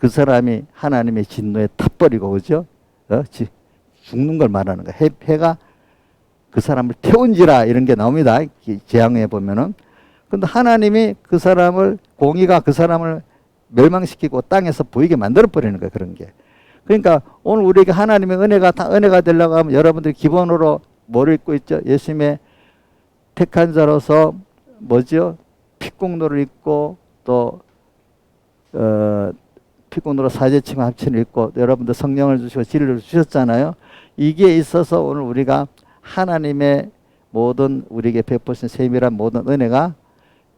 그 사람이 하나님의 진노에 타버리고, 그죠? 죽는 걸 말하는 거야. 해가 그 사람을 태운지라 이런 게 나옵니다. 재앙에 보면은. 근데 하나님이 그 사람을, 공의가 그 사람을 멸망시키고 땅에서 보이게 만들어 버리는 거예요. 그런 게. 그러니까 오늘 우리에게 하나님의 은혜가 다 은혜가 되려고 하면 여러분들이 기본으로 뭐를 입고 있죠? 예수님의 택한 자로서 뭐죠? 핏공로를 입고 또 핏공로로 사제치고 합친을 입고 여러분들 성령을 주시고 진리를 주셨잖아요. 이게 있어서 오늘 우리가 하나님의 모든 우리에게 베푸신 세밀한 모든 은혜가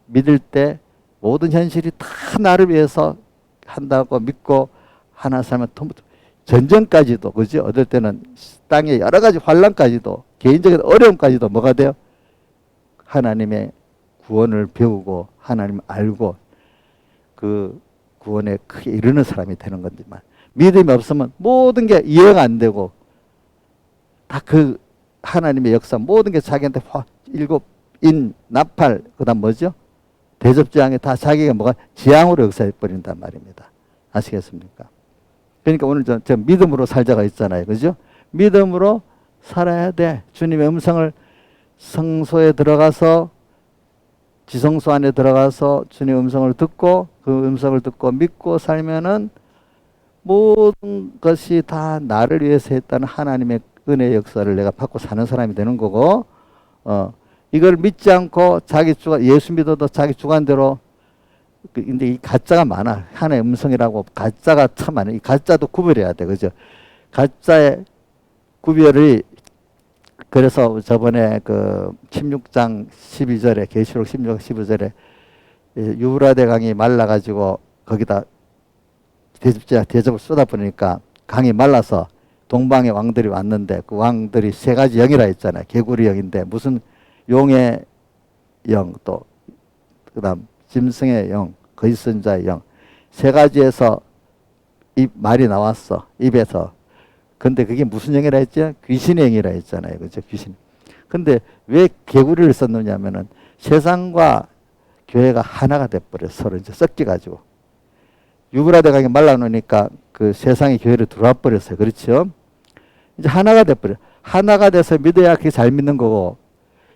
믿을 때 모든 현실이 다 나를 위해서 한다고 믿고 하나 살면 전쟁까지도, 그지? 어떨 때는 땅의 여러 가지 환란까지도, 개인적인 어려움까지도 뭐가 돼요? 하나님의 구원을 배우고 하나님 알고 그 구원에 크게 이르는 사람이 되는 건지만, 믿음이 없으면 모든 게 이해가 안 되고 다 그 하나님의 역사 모든 게 자기한테 일곱 인 나팔 그다음 뭐죠? 대접재앙에 다 자기가 뭐가 재앙으로 역사해 버린단 말입니다. 아시겠습니까? 그러니까 오늘 저 믿음으로 살자가 있잖아요. 그죠? 믿음으로 살아야 돼. 주님의 음성을 성소에 들어가서 지성소 안에 들어가서 주님의 음성을 듣고 그 음성을 듣고 믿고 살면은 모든 것이 다 나를 위해서 했다는 하나님의 은혜의 역사를 내가 받고 사는 사람이 되는 거고, 이걸 믿지 않고 자기 주관, 예수 믿어도 자기 주관대로, 근데 이 가짜가 많아. 하나의 음성이라고 가짜가 참 많아. 이 가짜도 구별해야 돼. 그죠? 가짜의 구별이, 그래서 저번에 그 16장 12절에, 계시록 16장 12절에 유브라데 강이 말라가지고 거기다 대접을 쏟아버리니까 강이 말라서 동방의 왕들이 왔는데 그 왕들이 세 가지 영이라 했잖아요. 개구리 영인데 무슨 용의 영, 또 그다음 짐승의 영, 거짓선자의 영, 세 가지에서 이 말이 나왔어. 입에서. 근데 그게 무슨 영이라 했죠? 귀신의 영이라 했잖아요. 그죠? 귀신. 근데 왜 개구리를 썼느냐면은 세상과 교회가 하나가 돼버려. 서로 이제 섞여가지고. 유브라데 강이 말라놓으니까 그 세상의 교회를 들어와 버렸어요. 그렇죠? 이제 하나가 돼버려. 하나가 돼서 믿어야 그게 잘 믿는 거고,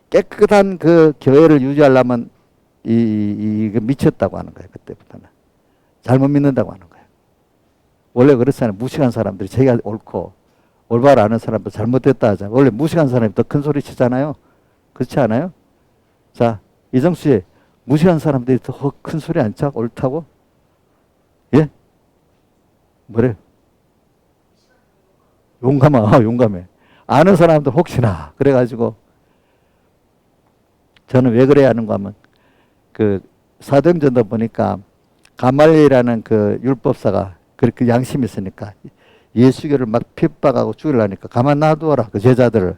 깨끗한 그 교회를 유지하려면 이거 미쳤다고 하는 거예요. 그때부터는. 잘못 믿는다고 하는 거예요. 원래 그렇잖아요. 무식한 사람들이 자기가 옳고 올바로 아는 사람도 잘못됐다 하잖아요. 원래 무식한 사람이 더 큰 소리 치잖아요. 그렇지 않아요? 자, 이정수 씨, 무식한 사람들이 더 큰 소리 안 쳐? 옳다고? 예? 뭐래요? 용감해. 아는 사람들 혹시나. 그래가지고, 저는 왜 그래야 하는가 하면, 그, 사도행전도 보니까, 가말리엘이라는 그 율법사가 그렇게 양심이 있으니까, 예수교를 막 핍박하고 죽이려니까, 가만 놔두어라. 그 제자들을.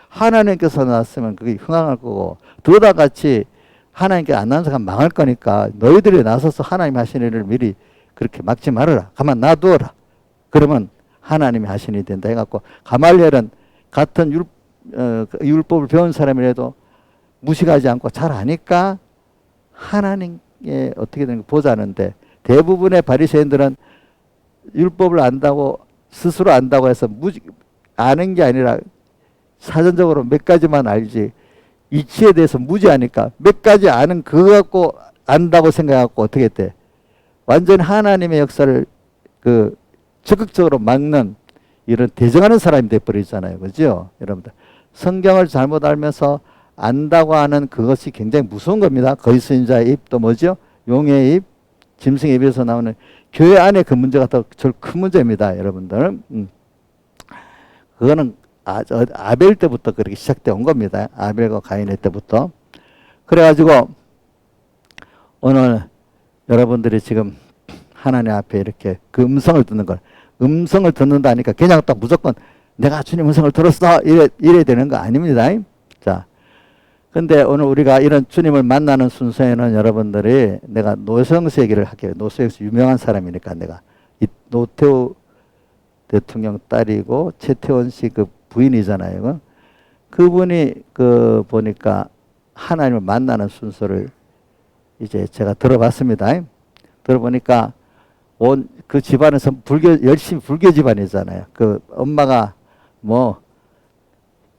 하나님께서 나왔으면 그게 흥황할 거고, 더다 같이 하나님께 안 나온 사람 망할 거니까, 너희들이 나서서 하나님 하시는 일을 미리 그렇게 막지 말아라. 가만 놔두어라. 그러면 하나님이 하시는 일이 된다 해갖고, 가말리엘은 같은 율법을 배운 사람이라도 무식하지 않고 잘 아니까 하나님의 어떻게 되는 거 보자는데, 대부분의 바리새인들은 율법을 안다고 스스로 안다고 해서 아는 게 아니라 사전적으로 몇 가지만 알지 이치에 대해서 무지하니까 몇 가지 아는 그거 갖고 안다고 생각하고 어떻게 돼? 완전 하나님의 역사를 그 적극적으로 막는 이런 대적하는 사람이 돼버리잖아요. 그죠? 여러분들. 성경을 잘못 알면서 안다고 하는 그것이 굉장히 무서운 겁니다. 거짓선자의 입, 또 뭐죠? 용의 입, 짐승의 입에서 나오는 교회 안에 그 문제가 더 제일 큰 문제입니다. 여러분들. 그거는 아벨 때부터 그렇게 시작되어 온 겁니다. 아벨과 가인의 때부터. 그래가지고 오늘 여러분들이 지금 하나님 앞에 이렇게 그 음성을 듣는 걸, 음성을 듣는다니까 그냥 딱 무조건 내가 주님 음성을 들었어 이래 되는 거 아닙니다. 자, 근데 오늘 우리가 이런 주님을 만나는 순서에는 여러분들이, 내가 노성수 얘기를 할게요. 노성수 유명한 사람이니까 내가 이 노태우 대통령 딸이고 최태원 씨 그 부인이잖아요. 그분이 그 보니까 하나님을 만나는 순서를 이제 제가 들어봤습니다. 들어보니까 온 그 집안에서 열심히 불교 집안이잖아요. 그 엄마가 뭐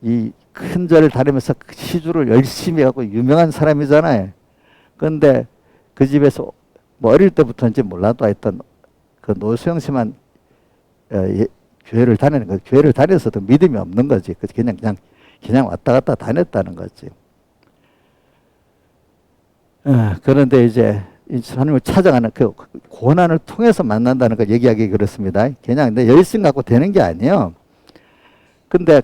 이 큰 절을 다니면서 그 시주를 열심히 하고 유명한 사람이잖아요. 그런데 그 집에서 뭐 어릴 때부터인지 몰라도 하여튼 그 노수영 씨만 교회를 다니는 거, 교회를 다녔어도 믿음이 없는 거지. 그냥 왔다 갔다 다녔다는 거지. 그런데 이제 하나님을 찾아가는 그 고난을 통해서 만난다는 걸 얘기하기 그렇습니다. 그냥 내 열심 갖고 되는 게 아니에요. 근데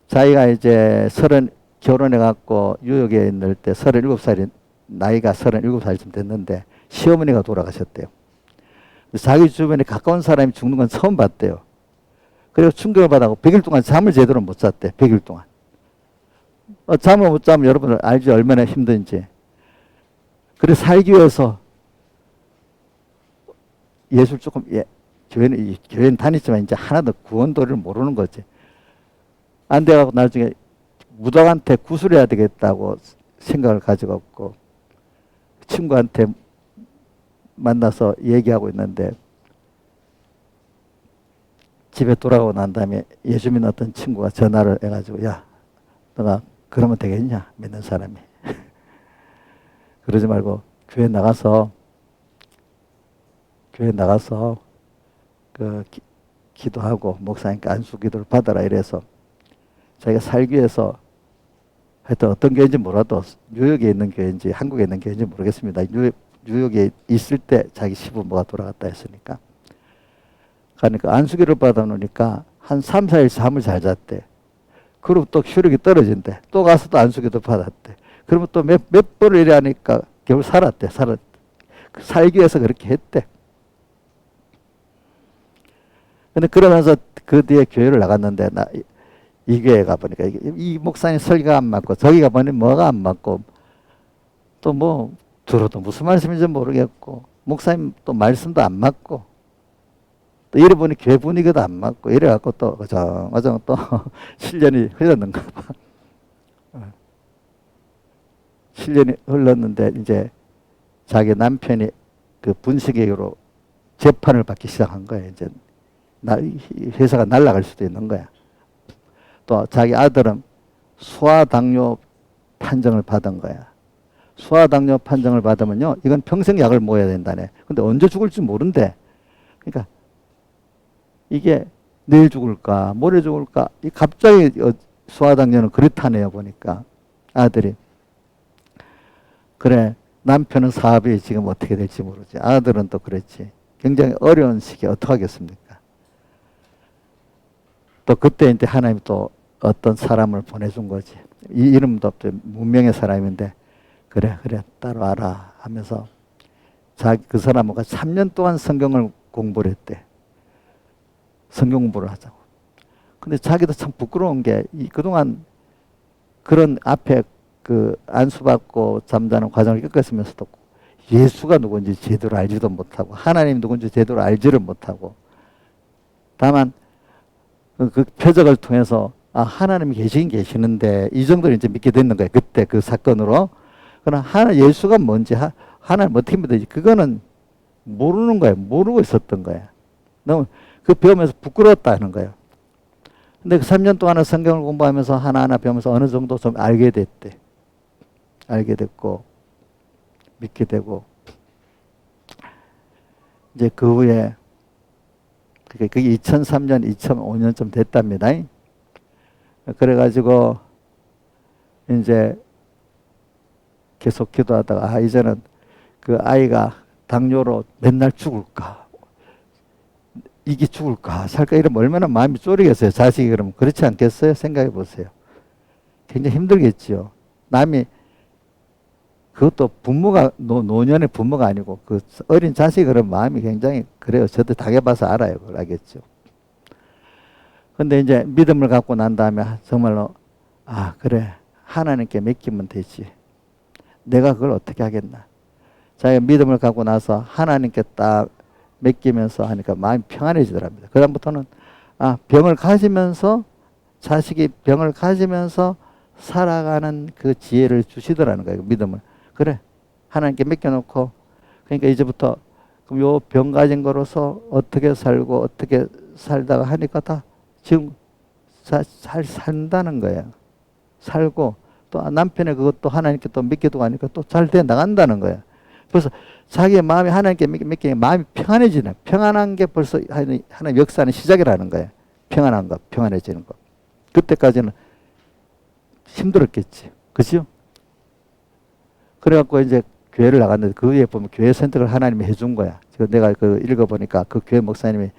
자기가 이제 결혼해 갖고 유역에 있을 때 37살이 나이가 37살쯤 됐는데 시어머니가 돌아가셨대요. 자기 주변에 가까운 사람이 죽는 건 처음 봤대요. 그리고 충격을 받아서 100일 동안 잠을 제대로 못 잤대. 100일 동안. 잠을 못 자면 여러분 알죠? 얼마나 힘든지. 그래서 살기 위해서 예술 조금 교회는 다니지만 이제 하나도 구원도를 모르는 거지. 안 돼가고 나중에 무당한테 구술해야 되겠다고 생각을 가지고 친구한테 만나서 얘기하고 있는데 집에 돌아가고 난 다음에 예수 믿는 어떤 친구가 전화를 해가지고 야 너가 그러면 되겠냐 믿는 사람이 그러지 말고 교회 나가서 그 기도하고 목사님께 안수 기도를 받아라 이래서 자기가 살기 위해서 하여튼 어떤 교회인지 몰라도 뉴욕에 있는 교회인지 한국에 있는 교회인지 모르겠습니다. 뉴욕에 있을 때 자기 시부모가 돌아갔다 했으니까. 그러니까 안수기를 받아놓으니까 한 3, 4일 잠을 잘 잤대. 그리고 또 효력이 떨어진대. 또 가서 또 안수기도 받았대. 그러면 또 몇 번을 이래 하니까 겨우 살았대. 살기 위해서 그렇게 했대. 근데 그러면서 그 뒤에 교회를 나갔는데 이 교회 가보니까 이 목사님 설교가 안 맞고 저기 가보니 뭐가 안 맞고 또 뭐 들어도 무슨 말씀인지 모르겠고 목사님 또 말씀도 안 맞고 또 이래 보니 교회 분위기도 안 맞고 이래갖고 또 어정 또 7년이 흘렀는가 봐. 7년이 흘렀는데 이제 자기 남편이 그 분식회로 재판을 받기 시작한 거예요. 이제 회사가 날아갈 수도 있는 거야. 또 자기 아들은 소아당뇨 판정을 받은 거야. 소아당뇨 판정을 받으면요, 이건 평생 약을 먹어야 된다네. 근데 언제 죽을지 모른대. 그러니까 이게 내일 죽을까, 모레 죽을까. 갑자기 소아당뇨는 그렇다네요, 보니까. 아들이. 그래, 남편은 사업이 지금 어떻게 될지 모르지. 아들은 또 그랬지. 굉장히 어려운 시기에 어떡하겠습니까? 또 그때 이제 하나님이 또 어떤 사람을 보내준 거지. 이 이름도 문명의 사람인데, 그래, 따라와라 하면서 그 사람과 3년 동안 성경을 공부를 했대. 성경 공부를 하자고. 근데 자기도 참 부끄러운 게, 그동안 그런 앞에 그 안수받고 잠자는 과정을 겪었으면서도 예수가 누군지 제대로 알지도 못하고, 하나님 누군지 제대로 알지를 못하고, 다만 그 표적을 통해서 하나님이 계시긴 계시는데 이 정도는 이제 믿게 됐는 거예요. 그때 그 사건으로. 그러나 예수가 뭔지 하나님 어떻게 믿는지 그거는 모르는 거예요. 모르고 있었던 거예요. 너무 그 배우면서 부끄러웠다는 거예요. 근데 그 3년 동안은 성경을 공부하면서 하나하나 배우면서 어느 정도 좀 알게 됐대. 알게 됐고 믿게 되고 이제 그 후에 그게 2003년, 2005년쯤 됐답니다. 그래가지고 이제 계속 기도하다가 이제는 그 아이가 당뇨로 맨날 죽을까, 이게 죽을까 살까 이러면 얼마나 마음이 쫄이겠어요. 자식이 그러면. 그렇지 않겠어요? 생각해 보세요. 굉장히 힘들겠지요. 남이 그것도 부모가 노년의 부모가 아니고 그 어린 자식이 그런 마음이 굉장히 그래요. 저도 당해봐서 알아요. 그걸 알겠죠. 근데 이제 믿음을 갖고 난 다음에 정말로 그래, 하나님께 맡기면 되지. 내가 그걸 어떻게 하겠나. 자기가 믿음을 갖고 나서 하나님께 딱 맡기면서 하니까 마음이 평안해지더랍니다. 그 다음부터는 병을 가지면서, 자식이 병을 가지면서 살아가는 그 지혜를 주시더라는 거예요. 믿음을. 그래, 하나님께 맡겨놓고, 그러니까 이제부터 그럼 요 병 가진 거로서 어떻게 살고 어떻게 살다가 하니까 다 지금 잘 산다는 거예요. 살고 또 남편의 그것도 하나님께 또 믿기도 하니까 또 잘 돼 나간다는 거예요. 그래서 자기의 마음이 하나님께 믿기에 마음이 평안해지는, 평안한 게 벌써 하나님 역사는 시작이라는 거예요. 평안한 거, 평안해지는 거. 그때까지는 힘들었겠지. 그죠? 그래갖고 이제 교회를 나갔는데 그 위에 보면 교회 선택을 하나님이 해준 거야. 내가 그 읽어보니까 그 교회 목사님이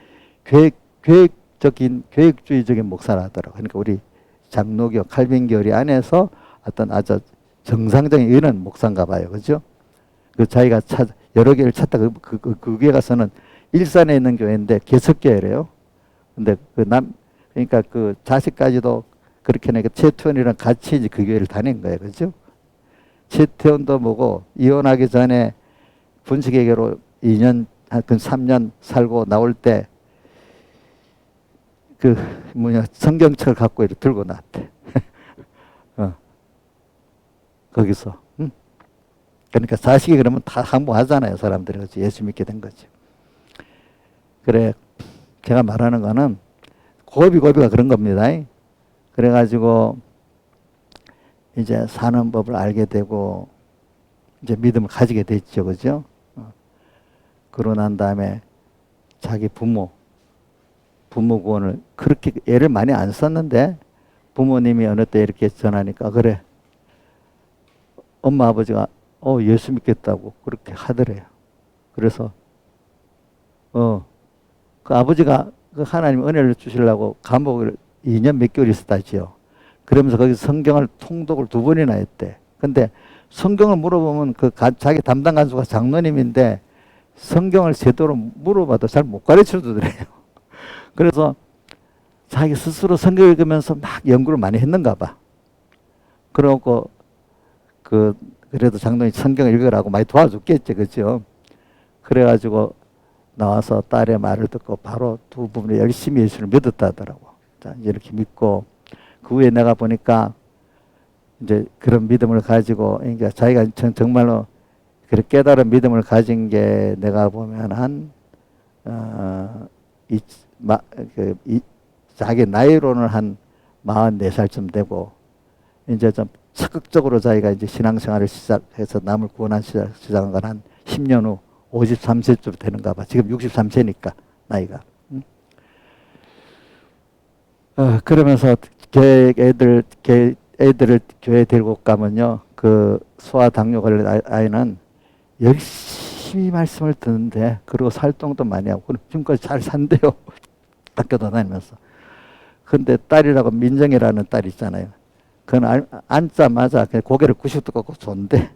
계획주의적인 목사라더라고. 그러니까 우리 장로교, 칼빈교리 안에서 어떤 아주 정상적인 이런 목사인가 봐요. 그죠? 그 자기가 여러 교회를 찾다 그 교회 가서는 일산에 있는 교회인데 개척교회래요. 근데 그러니까 그 자식까지도 그렇게 하니까 최태원이랑 같이 이제 그 교회를 다닌 거예요. 그죠? 최태원도 뭐고 이혼하기 전에 분식회계로 2년, 한 3년 살고 나올 때 성경책을 갖고 이렇게 들고 나왔대. 거기서. 응? 그러니까 자식이 그러면 다 항복하잖아요. 사람들이. 그렇지? 예수 믿게 된 거지. 그래. 제가 말하는 거는 고비가 그런 겁니다. 그래가지고 이제 사는 법을 알게 되고 이제 믿음을 가지게 됐죠. 그죠? 그러고 난 다음에 자기 부모 구원을 그렇게 애를 많이 안 썼는데 부모님이 어느 때 이렇게 전하니까 그래. 엄마 아버지가 예수 믿겠다고 그렇게 하더래요. 그래서 그 아버지가 그 하나님 은혜를 주시려고 감옥을 2년 몇 개월 있었다지요. 그러면서 거기서 성경을 통독을 2번이나 했대. 근데 성경을 물어보면 자기 담당 간수가 장로님인데 성경을 제대로 물어봐도 잘 못 가르쳐 주더래요. 그래서 자기 스스로 성경 읽으면서 막 연구를 많이 했는가 봐. 그러고 그래도 장로님 성경 읽으라고 많이 도와줬겠지. 그죠? 그래가지고 나와서 딸의 말을 듣고 바로 두 부분이 열심히 예수를 믿었다 하더라고. 자, 이렇게 믿고 그 후에 내가 보니까 이제 그런 믿음을 가지고 그러니까 자기가 정말로 그렇게 깨달은 믿음을 가진 게 내가 보면 자기 나이로는 한 44살쯤 되고 이제 좀 적극적으로 자기가 이제 신앙생활을 시작해서 남을 구원한 시작한 건 한 10년 후 53세쯤 되는가 봐. 지금 63세니까 나이가. 그러면서 애들을 교회 데리고 가면요. 그 소아 당뇨 걸린 아이는 열심히 말씀을 듣는데 그리고 살동도 많이 하고 지금까지 잘 산대요. 학교도 다니면서. 근데 딸이라고 민정이라는 딸 있잖아요. 그건 앉자마자 그냥 고개를 90도 꺾고 존대.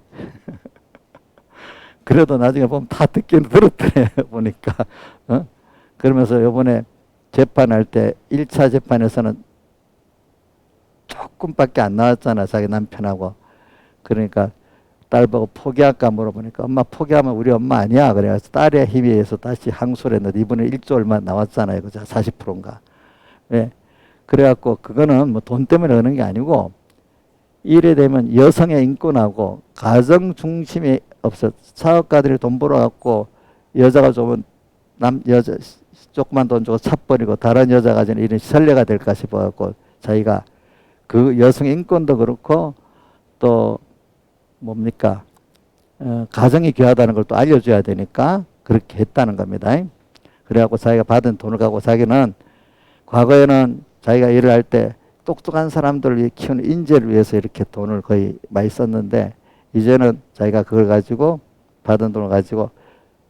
그래도 나중에 보면 다 듣기는 들었더래 보니까. 그러면서 요번에 재판할 때 1차 재판에서는 조금밖에 안 나왔잖아. 자기 남편하고. 그러니까 딸 보고 포기할까 물어보니까 엄마 포기하면 우리 엄마 아니야. 그래서 딸의 힘에 의해서 다시 항소를 했는데 이번에 1조 얼마 나왔잖아요. 그죠? 40%인가. 예. 그래갖고 그거는 뭐 돈 때문에 그러는 게 아니고 이래 되면 여성의 인권하고 가정 중심이 없어. 사업가들이 돈 벌어갖고 여자가 조금 여자 조그만 돈 주고 차버리고 다른 여자가 가지는 이런 선례가 될까 싶어갖고 자기가 그 여성의 인권도 그렇고 또 뭡니까 가정이 귀하다는 걸 또 알려줘야 되니까 그렇게 했다는 겁니다. 그래갖고 자기가 받은 돈을 갖고 자기는 과거에는 자기가 일을 할 때 똑똑한 사람들을 키우는 인재를 위해서 이렇게 돈을 거의 많이 썼는데 이제는 자기가 그걸 가지고 받은 돈을 가지고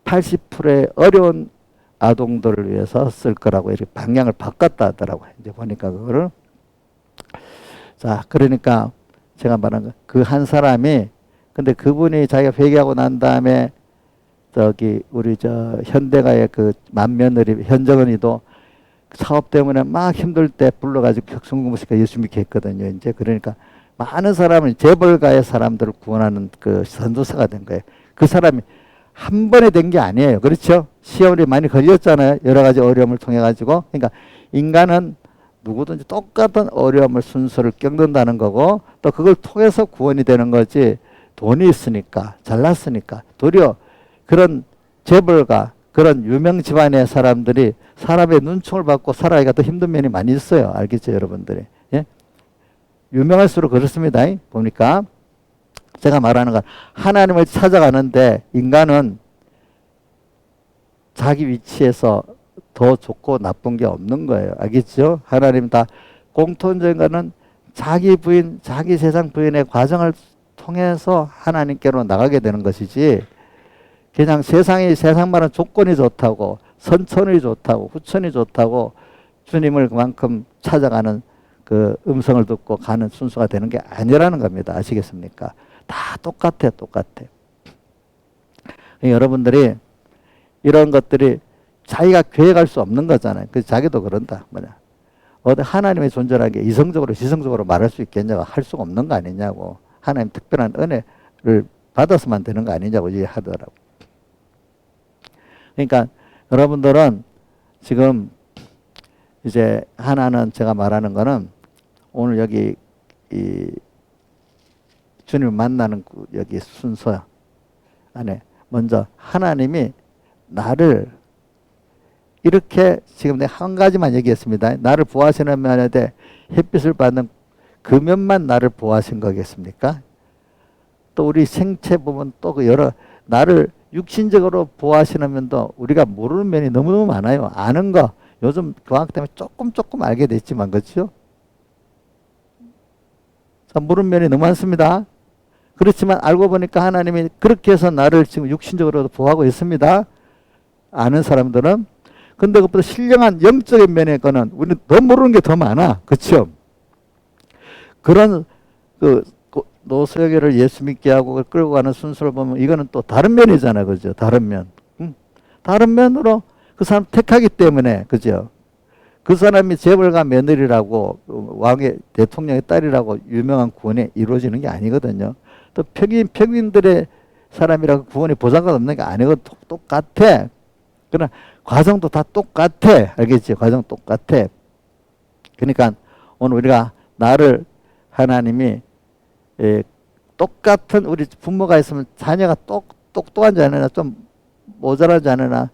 80%의 어려운 아동들을 위해서 쓸 거라고 이렇게 방향을 바꿨다 하더라고요. 이제 보니까 그거를. 자, 그러니까 제가 말한 그 한 사람이 근데 그분이 자기가 회개하고 난 다음에 우리 현대가의 그 맏며느리 현정은이도 사업 때문에 막 힘들 때 불러가지고 격성공부시켜 예수 믿게 했거든요. 이제 그러니까 많은 사람을 재벌가의 사람들을 구원하는 그 선도사가 된 거예요. 그 사람이 한 번에 된 게 아니에요. 그렇죠? 시험이 많이 걸렸잖아요. 여러 가지 어려움을 통해 가지고. 그러니까 인간은 누구든지 똑같은 어려움을 순서를 겪는다는 거고 또 그걸 통해서 구원이 되는 거지 돈이 있으니까 잘났으니까 도리어 그런 재벌가 그런 유명 집안의 사람들이 사람의 눈총을 받고 살아가기가 더 힘든 면이 많이 있어요. 알겠죠, 여러분들이? 예? 유명할수록 그렇습니다. 보니까 제가 말하는 건 하나님을 찾아가는데 인간은 자기 위치에서 더 좋고 나쁜 게 없는 거예요. 알겠죠? 하나님 다 공통적인 거는 자기 부인, 자기 세상 부인의 과정을 통해서 하나님께로 나가게 되는 것이지, 그냥 세상만은 조건이 좋다고, 선천이 좋다고, 후천이 좋다고 주님을 그만큼 찾아가는 그 음성을 듣고 가는 순서가 되는 게 아니라는 겁니다. 아시겠습니까? 다 똑같아. 여러분들이 이런 것들이 자기가 계획할 수 없는 거잖아요. 그래서 자기도 그런다. 어디 하나님의 존재라는 게 이성적으로 지성적으로 말할 수 있겠냐고, 할 수가 없는 거 아니냐고. 하나님 특별한 은혜를 받아서만 되는 거 아니냐고 얘기하더라고. 그러니까 여러분들은 지금 이제 하나는 제가 말하는 거는 오늘 여기 이 주님을 만나는 여기 순서 안에 먼저 하나님이 나를 이렇게, 지금 내가 한 가지만 얘기했습니다. 나를 보호하시는 면에 대해 햇빛을 받는 그 면만 나를 보호하신 거겠습니까? 또 우리 생체 보면 또 그 여러 나를 육신적으로 보호하시는 면도 우리가 모르는 면이 너무너무 많아요. 아는 거 요즘 과학 때문에 조금 알게 됐지만, 그렇죠? 모르는 면이 너무 많습니다. 그렇지만 알고 보니까 하나님이 그렇게 해서 나를 지금 육신적으로도 보호하고 있습니다. 아는 사람들은. 근데 그것보다 신령한 영적인 면의 거는 우리는 더 모르는 게 더 많아. 그렇죠? 그런 그 노소혁이를 예수 믿게 하고 끌고 가는 순서를 보면 이거는 또 다른 면이잖아요. 그죠? 다른 면. 다른 면으로 그 사람 택하기 때문에, 그죠? 그 사람이 재벌가 며느리라고 왕의 대통령의 딸이라고 유명한 구원이 이루어지는 게 아니거든요. 또 평민들의 사람이라고 구원이 보장가 없는 게 아니거든. 똑같아. 그러나 과정도 다 똑같아. 알겠지? 과정 똑같아. 그러니까 오늘 우리가 나를 하나님이 똑같은, 우리 부모가 있으면 자녀가 똑똑한지 않으나 좀 모자라지 않으나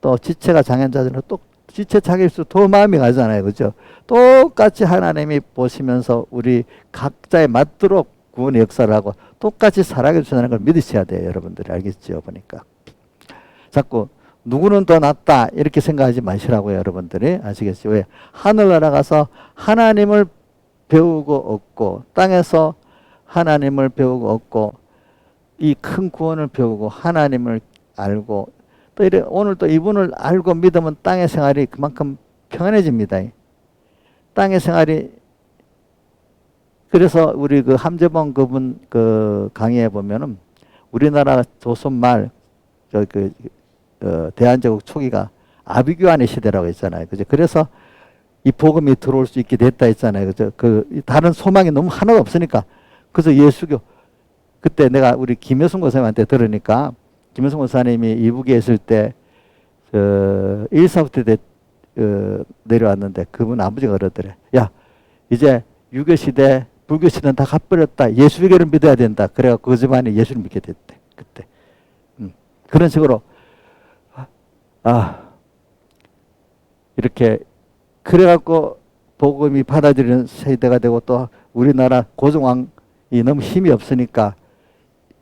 또 지체가 장애자들은 또 지체 장애일수록 더 마음이 가잖아요. 그죠? 똑같이 하나님이 보시면서 우리 각자에 맞도록 구원의 역사를 하고 똑같이 살아게 주신다는 걸 믿으셔야 돼요. 여러분들이. 알겠죠? 보니까. 자꾸 누구는 더 낫다 이렇게 생각하지 마시라고요. 여러분들이. 아시겠죠? 왜? 하늘나라 가서 하나님을 배우고 얻고, 땅에서 하나님을 배우고 얻고, 이 큰 구원을 배우고 하나님을 알고, 또 이래 오늘 또 이분을 알고 믿으면 땅의 생활이 그만큼 평안해집니다. 땅의 생활이. 그래서 우리 그 함재봉 그분 그 강의에 보면은 우리나라 조선말 대한제국 초기가 아비규환의 시대라고 했잖아요. 그죠? 그래서 이 복음이 들어올 수 있게 됐다 했잖아요. 그죠? 그 다른 소망이 너무 하나가 없으니까. 그래서 예수교, 그때 내가 우리 김여순 고사님한테 들으니까, 김여순 고사님이 이북에 있을 때 1사부터 내려왔는데 그분 아버지가 그러더래. 야, 이제 유교시대 불교시대는 다 갚버렸다. 예수교를 믿어야 된다. 그래갖고 그 집안이 예수를 믿게 됐대. 그때. 그런 식으로 이렇게 그래갖고 복음이 받아들이는 세대가 되고, 또 우리나라 고종왕이 너무 힘이 없으니까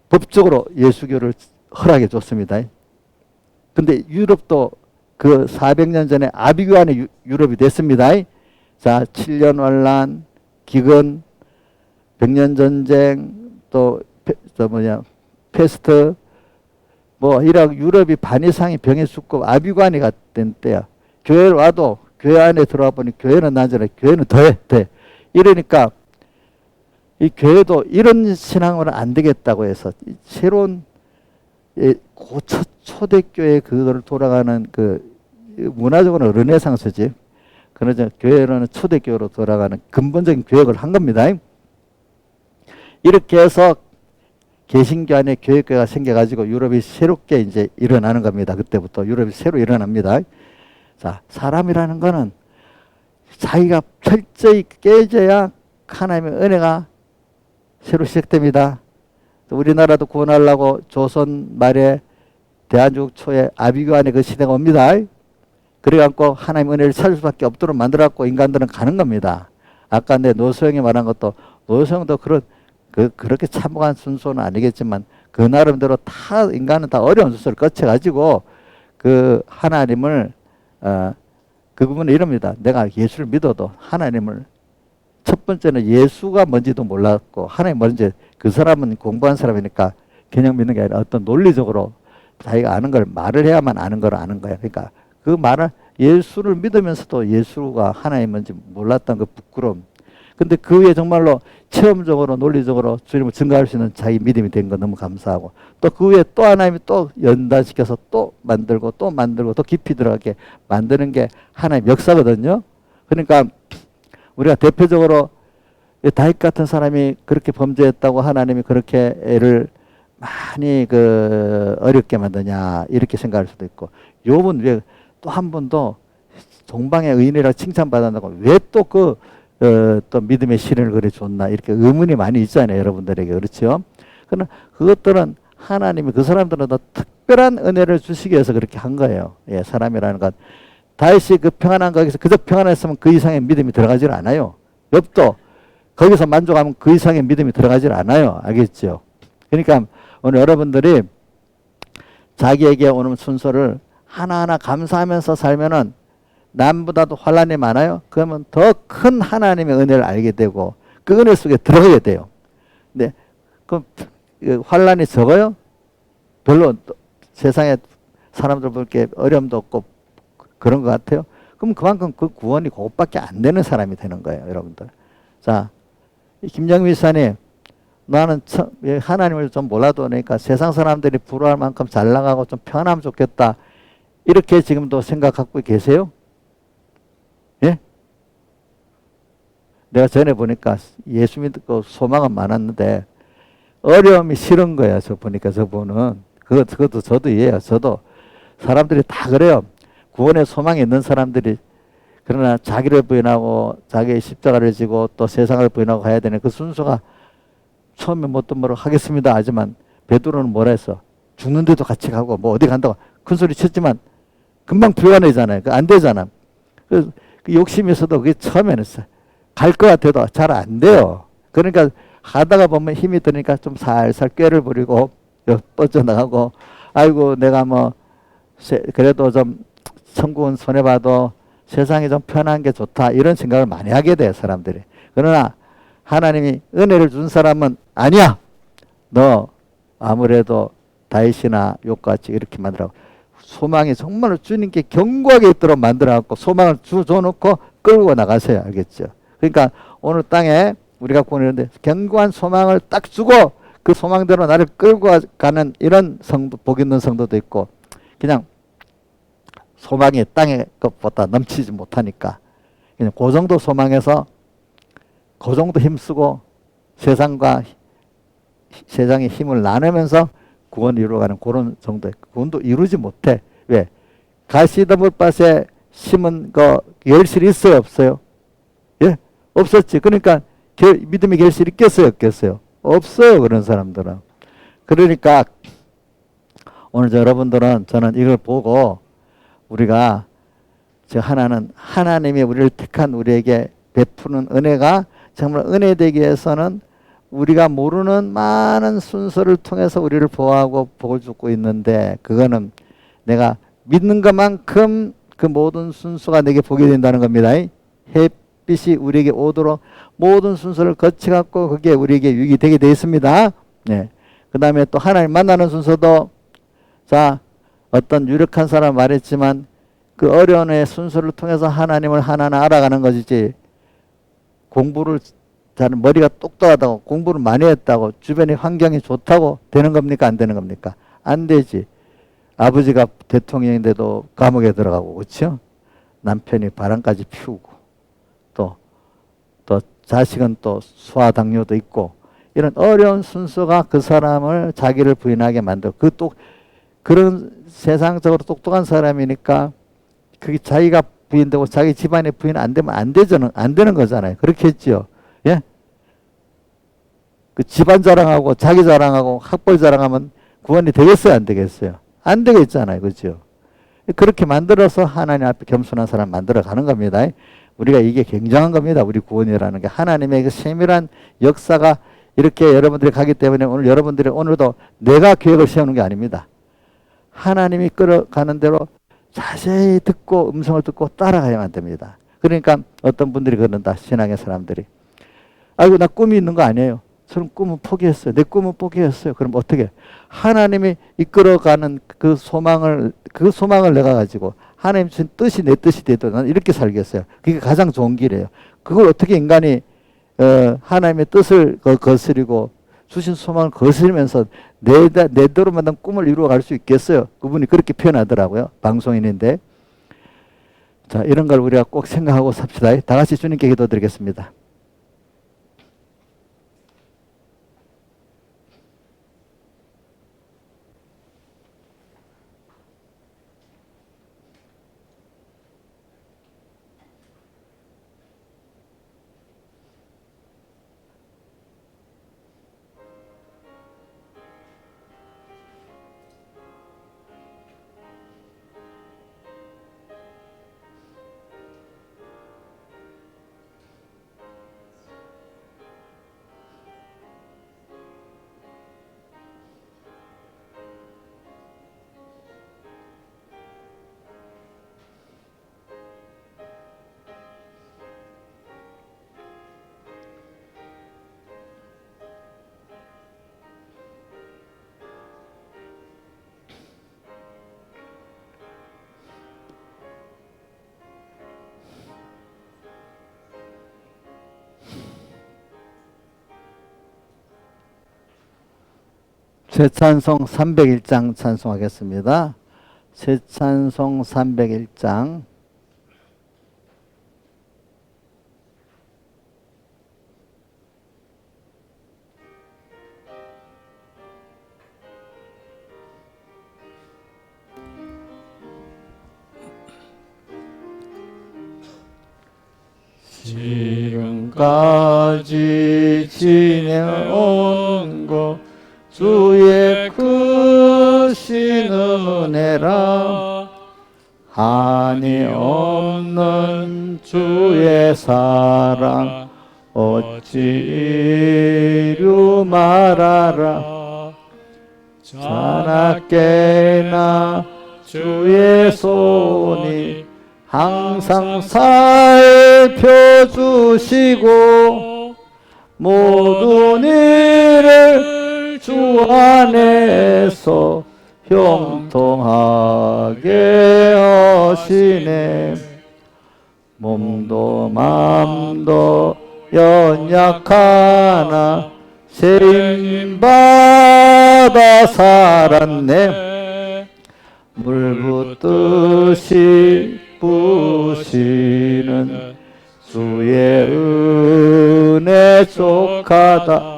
법적으로 예수교를 허락해 줬습니다. 근데 유럽도 그 400년 전에 아비규환의 유럽이 됐습니다. 자, 7년 환란, 기근, 백년전쟁, 또 페스트, 이라고 유럽이 반 이상이 병에 죽고 아비규환이 갔던 때야. 교회를 와도 교회 안에 들어와 보니 교회는 나잖아요. 교회는 더해. 이러니까 이 교회도 이런 신앙으로는 안 되겠다고 해서 새로운 초대교회 그거를 돌아가는 그 문화적으로는 르네상스지. 그러자 교회로는 초대교회로 돌아가는 근본적인 교육을 한 겁니다. 이렇게 해서 개신교 안에 교회가 생겨가지고 유럽이 새롭게 이제 일어나는 겁니다. 그때부터 유럽이 새로 일어납니다. 자, 사람이라는 거는 자기가 철저히 깨져야 하나님의 은혜가 새로 시작됩니다. 우리나라도 구원하려고 조선 말에 대한민국 초에 아비규환의 그 시대가 옵니다. 그래갖고 하나님 은혜를 찾을 수밖에 없도록 만들어갖고 인간들은 가는 겁니다. 아까 내 노소영이 말한 것도 노소영도 그렇게 참혹한 순서는 아니겠지만 그 나름대로 다 인간은 다 어려운 순서를 거쳐가지고 그 하나님을 그 부분은 이럽니다. 내가 예수를 믿어도 하나님을 첫 번째는 예수가 뭔지도 몰랐고 하나님 뭔지 그 사람은 공부한 사람이니까 그냥 믿는 게 아니라 어떤 논리적으로 자기가 아는 걸 말을 해야만 아는 걸 아는 거야. 그러니까 그 말을 예수를 믿으면서도 예수가 하나님 뭔지 몰랐던 그 부끄러움. 근데 그 후에 정말로 체험적으로 논리적으로 주님을 증거할 수 있는 자기 믿음이 된 거 너무 감사하고 또 그 후에 또 하나님이 또 연단시켜서 또 만들고 더 깊이 들어가게 만드는 게 하나님 역사거든요. 그러니까 우리가 대표적으로 다윗 같은 사람이 그렇게 범죄했다고 하나님이 그렇게 애를 많이 어렵게 만드냐 이렇게 생각할 수도 있고 욥은 왜 또 한 번도 동방의 의인이라 칭찬받았다고 왜 또 또 믿음의 시련을 그래 줬나 이렇게 의문이 많이 있잖아요 여러분들에게. 그렇죠? 그러나 그것들은 하나님이 그 사람들은 더 특별한 은혜를 주시기 위해서 그렇게 한 거예요. 예, 사람이라는 것. 다윗이 그 평안한 거기서 그저 평안했으면 그 이상의 믿음이 들어가질 않아요. 욥도 거기서 만족하면 그 이상의 믿음이 들어가질 않아요. 알겠죠? 그러니까 오늘 여러분들이 자기에게 오는 순서를 하나하나 감사하면서 살면은 남보다도 환란이 많아요. 그러면 더 큰 하나님의 은혜를 알게 되고 그 은혜 속에 들어가게 돼요. 근데 그 환란이 적어요? 별로 세상에 사람들 볼 게 어려움도 없고 그런 것 같아요. 그럼 그만큼 그 구원이 그것밖에 안 되는 사람이 되는 거예요, 여러분들. 자, 김정민 목사님, 나는 하나님을 좀 몰라도 그러니까 세상 사람들이 부러워할 만큼 잘 나가고 좀 편하면 좋겠다. 이렇게 지금도 생각하고 계세요? 예? 내가 전에 보니까 예수 믿고 소망은 많았는데 어려움이 싫은 거야. 저 보니까 저분은. 그것도 저도 이해해요. 저도 사람들이 다 그래요. 구원의 소망이 있는 사람들이 그러나 자기를 부인하고 자기의 십자가를 지고 또 세상을 부인하고 가야 되는 그 순서가 처음에 뭐 또 뭐로 하겠습니다 하지만 베드로는 뭐라 했어? 죽는데도 같이 가고 뭐 어디 간다고 큰 소리 쳤지만 금방 불가능하잖아요. 안 되잖아. 그 욕심이 있어도 그게 처음에는 갈 것 같아도 잘 안 돼요. 그러니까 하다가 보면 힘이 드니까 좀 살살 꾀를 부리고 뻗어나가고 아이고 내가 뭐 그래도 좀 천국은 손해봐도 세상이 좀 편한 게 좋다 이런 생각을 많이 하게 돼요 사람들이. 그러나 하나님이 은혜를 준 사람은 아니야. 너 아무래도 다윗이나 욥같이 이렇게 만들라고 소망이 정말로 주님께 견고하게 있도록 만들어갖고 소망을 줘놓고 끌고 나가세요. 알겠죠? 그러니까 오늘 땅에 우리가 보내는데 견고한 소망을 딱 주고 그 소망대로 나를 끌고 가는 이런 성도, 복 있는 성도도 있고 그냥 소망이 땅의 것보다 넘치지 못하니까 그냥 그 정도 소망에서 그 정도 힘쓰고 세상과 세상의 힘을 나누면서 구원을 이루어가는 그런 정도의 구원도 이루지 못해. 왜? 가시더물밭에 심은 거 결실이 있어요? 없어요? 예? 없었지. 그러니까 믿음의 결실이 있겠어요? 없겠어요? 없어요. 그런 사람들은. 그러니까 오늘 여러분들은 저는 이걸 보고 우리가 하나님이 우리를 택한 우리에게 베푸는 은혜가 정말 은혜 되기 위해서는 우리가 모르는 많은 순서를 통해서 우리를 보호하고 복을 주고 있는데 그거는 내가 믿는 것만큼 그 모든 순서가 내게 복이 된다는 겁니다. 햇빛이 우리에게 오도록 모든 순서를 거쳐갖고 그게 우리에게 유익이 되게 되어 있습니다. 네. 그 다음에 또 하나님 만나는 순서도 자 어떤 유력한 사람 말했지만 그 어려운 순서를 통해서 하나님을 하나하나 알아가는 것이지 공부를 자는 머리가 똑똑하다고 공부를 많이 했다고 주변의 환경이 좋다고 되는 겁니까? 안 되는 겁니까? 안 되지. 아버지가 대통령인데도 감옥에 들어가고 그렇죠? 남편이 바람까지 피우고 또 자식은 또 소아당뇨도 있고 이런 어려운 순서가 그 사람을 자기를 부인하게 만들고 그런 세상적으로 똑똑한 사람이니까 그게 자기가 부인되고 자기 집안의 부인 안 되면 안 되는 거잖아요. 그렇게 했죠. 예? 그 집안 자랑하고 자기 자랑하고 학벌 자랑하면 구원이 되겠어요? 안 되겠어요? 안 되겠잖아요. 그죠? 그렇게 만들어서 하나님 앞에 겸손한 사람 만들어 가는 겁니다. 우리가 이게 굉장한 겁니다. 우리 구원이라는 게 하나님의 그 세밀한 역사가 이렇게 여러분들이 가기 때문에 오늘 여러분들이 오늘도 내가 계획을 세우는 게 아닙니다. 하나님이 끌어가는 대로 자세히 듣고 음성을 듣고 따라가야만 됩니다. 그러니까 어떤 분들이 그런다. 신앙의 사람들이. 아이고 나 꿈이 있는 거 아니에요. 저는 꿈은 포기했어요. 내 꿈은 포기했어요. 그럼 어떻게? 하나님이 이끌어가는 그 소망을 내가 가지고 하나님 주신 뜻이 내 뜻이 되도록 나는 이렇게 살겠어요. 그게 가장 좋은 길이에요. 그걸 어떻게 인간이 하나님의 뜻을 거스리고 주신 소망을 거스리면서 내대로 만든 꿈을 이루어갈 수 있겠어요. 그분이 그렇게 표현하더라고요. 방송인인데. 자, 이런 걸 우리가 꼭 생각하고 삽시다. 다 같이 주님께 기도드리겠습니다. 새 찬송 301장 찬송하겠습니다. 새 찬송 301장. 지금까지 지내온 것 주의 크신 은혜라 한이 없는 주의 사랑 어찌 이루 말하라 자나깨나 주의 손이 항상 살펴주시고 모든 일을 주 안에서 형통하게 하시네 몸도 맘도 연약하나 세임받아 살았네 물 붓듯이 부시는 주의 은혜 족하다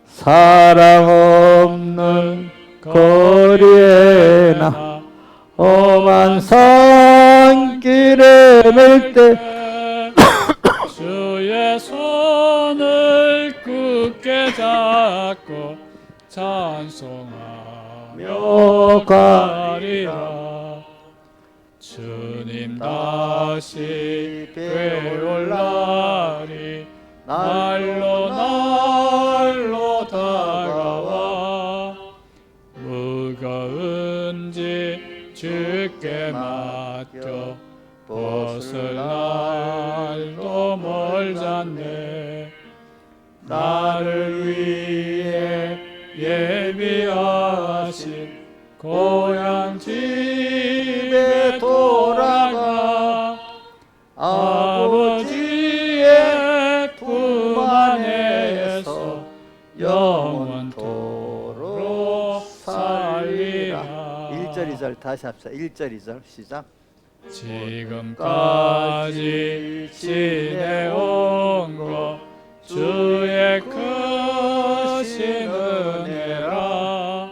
사랑 없는 거리에나 험한 산길에 맬 때 주의 손을 굳게 잡고 찬송하며 가리라 주님 다시 되올 날이 날로 다가와 무거운지 주께 맡겨 벗을 날도 멀잖네 나를 위해 예비하신 고향 집에 돌아가 아버지의 품 안에서 영원토록 살리라 1절 2절 다시 합시다. 1절 2절 시작 지금까지 지내온 것 주의 크신 은혜라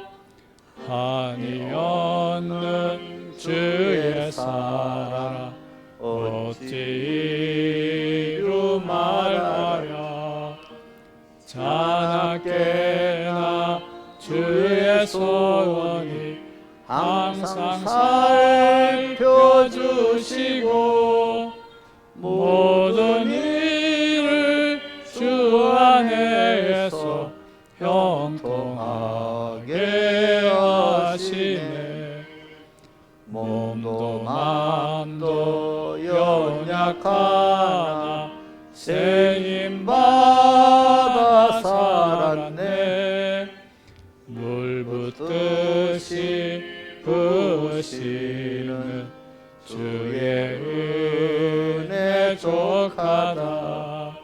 한이 없는 주의 사랑 어찌 이루 말하랴 자나깨나 주의 소원이 항상 살펴주시고 모든 일을 주 안에서 형통하게 하시네. 몸도 마음도 연약하나 세임받아 살았네. 물 붓듯이 부으시는 주의 은혜 족하다.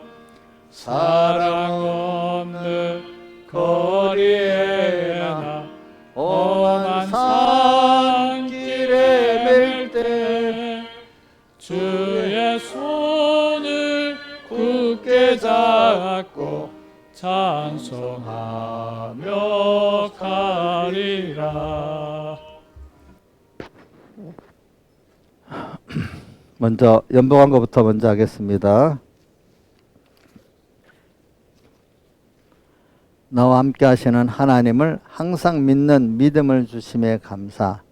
사랑 없는 거리에나 험한 산길에 맬 때 주의 손을 굳게 잡고 찬송하며 가리라. 먼저 연복한 것부터 먼저 하겠습니다. 나와 함께 하시는 하나님을 항상 믿는 믿음을 주심에 감사.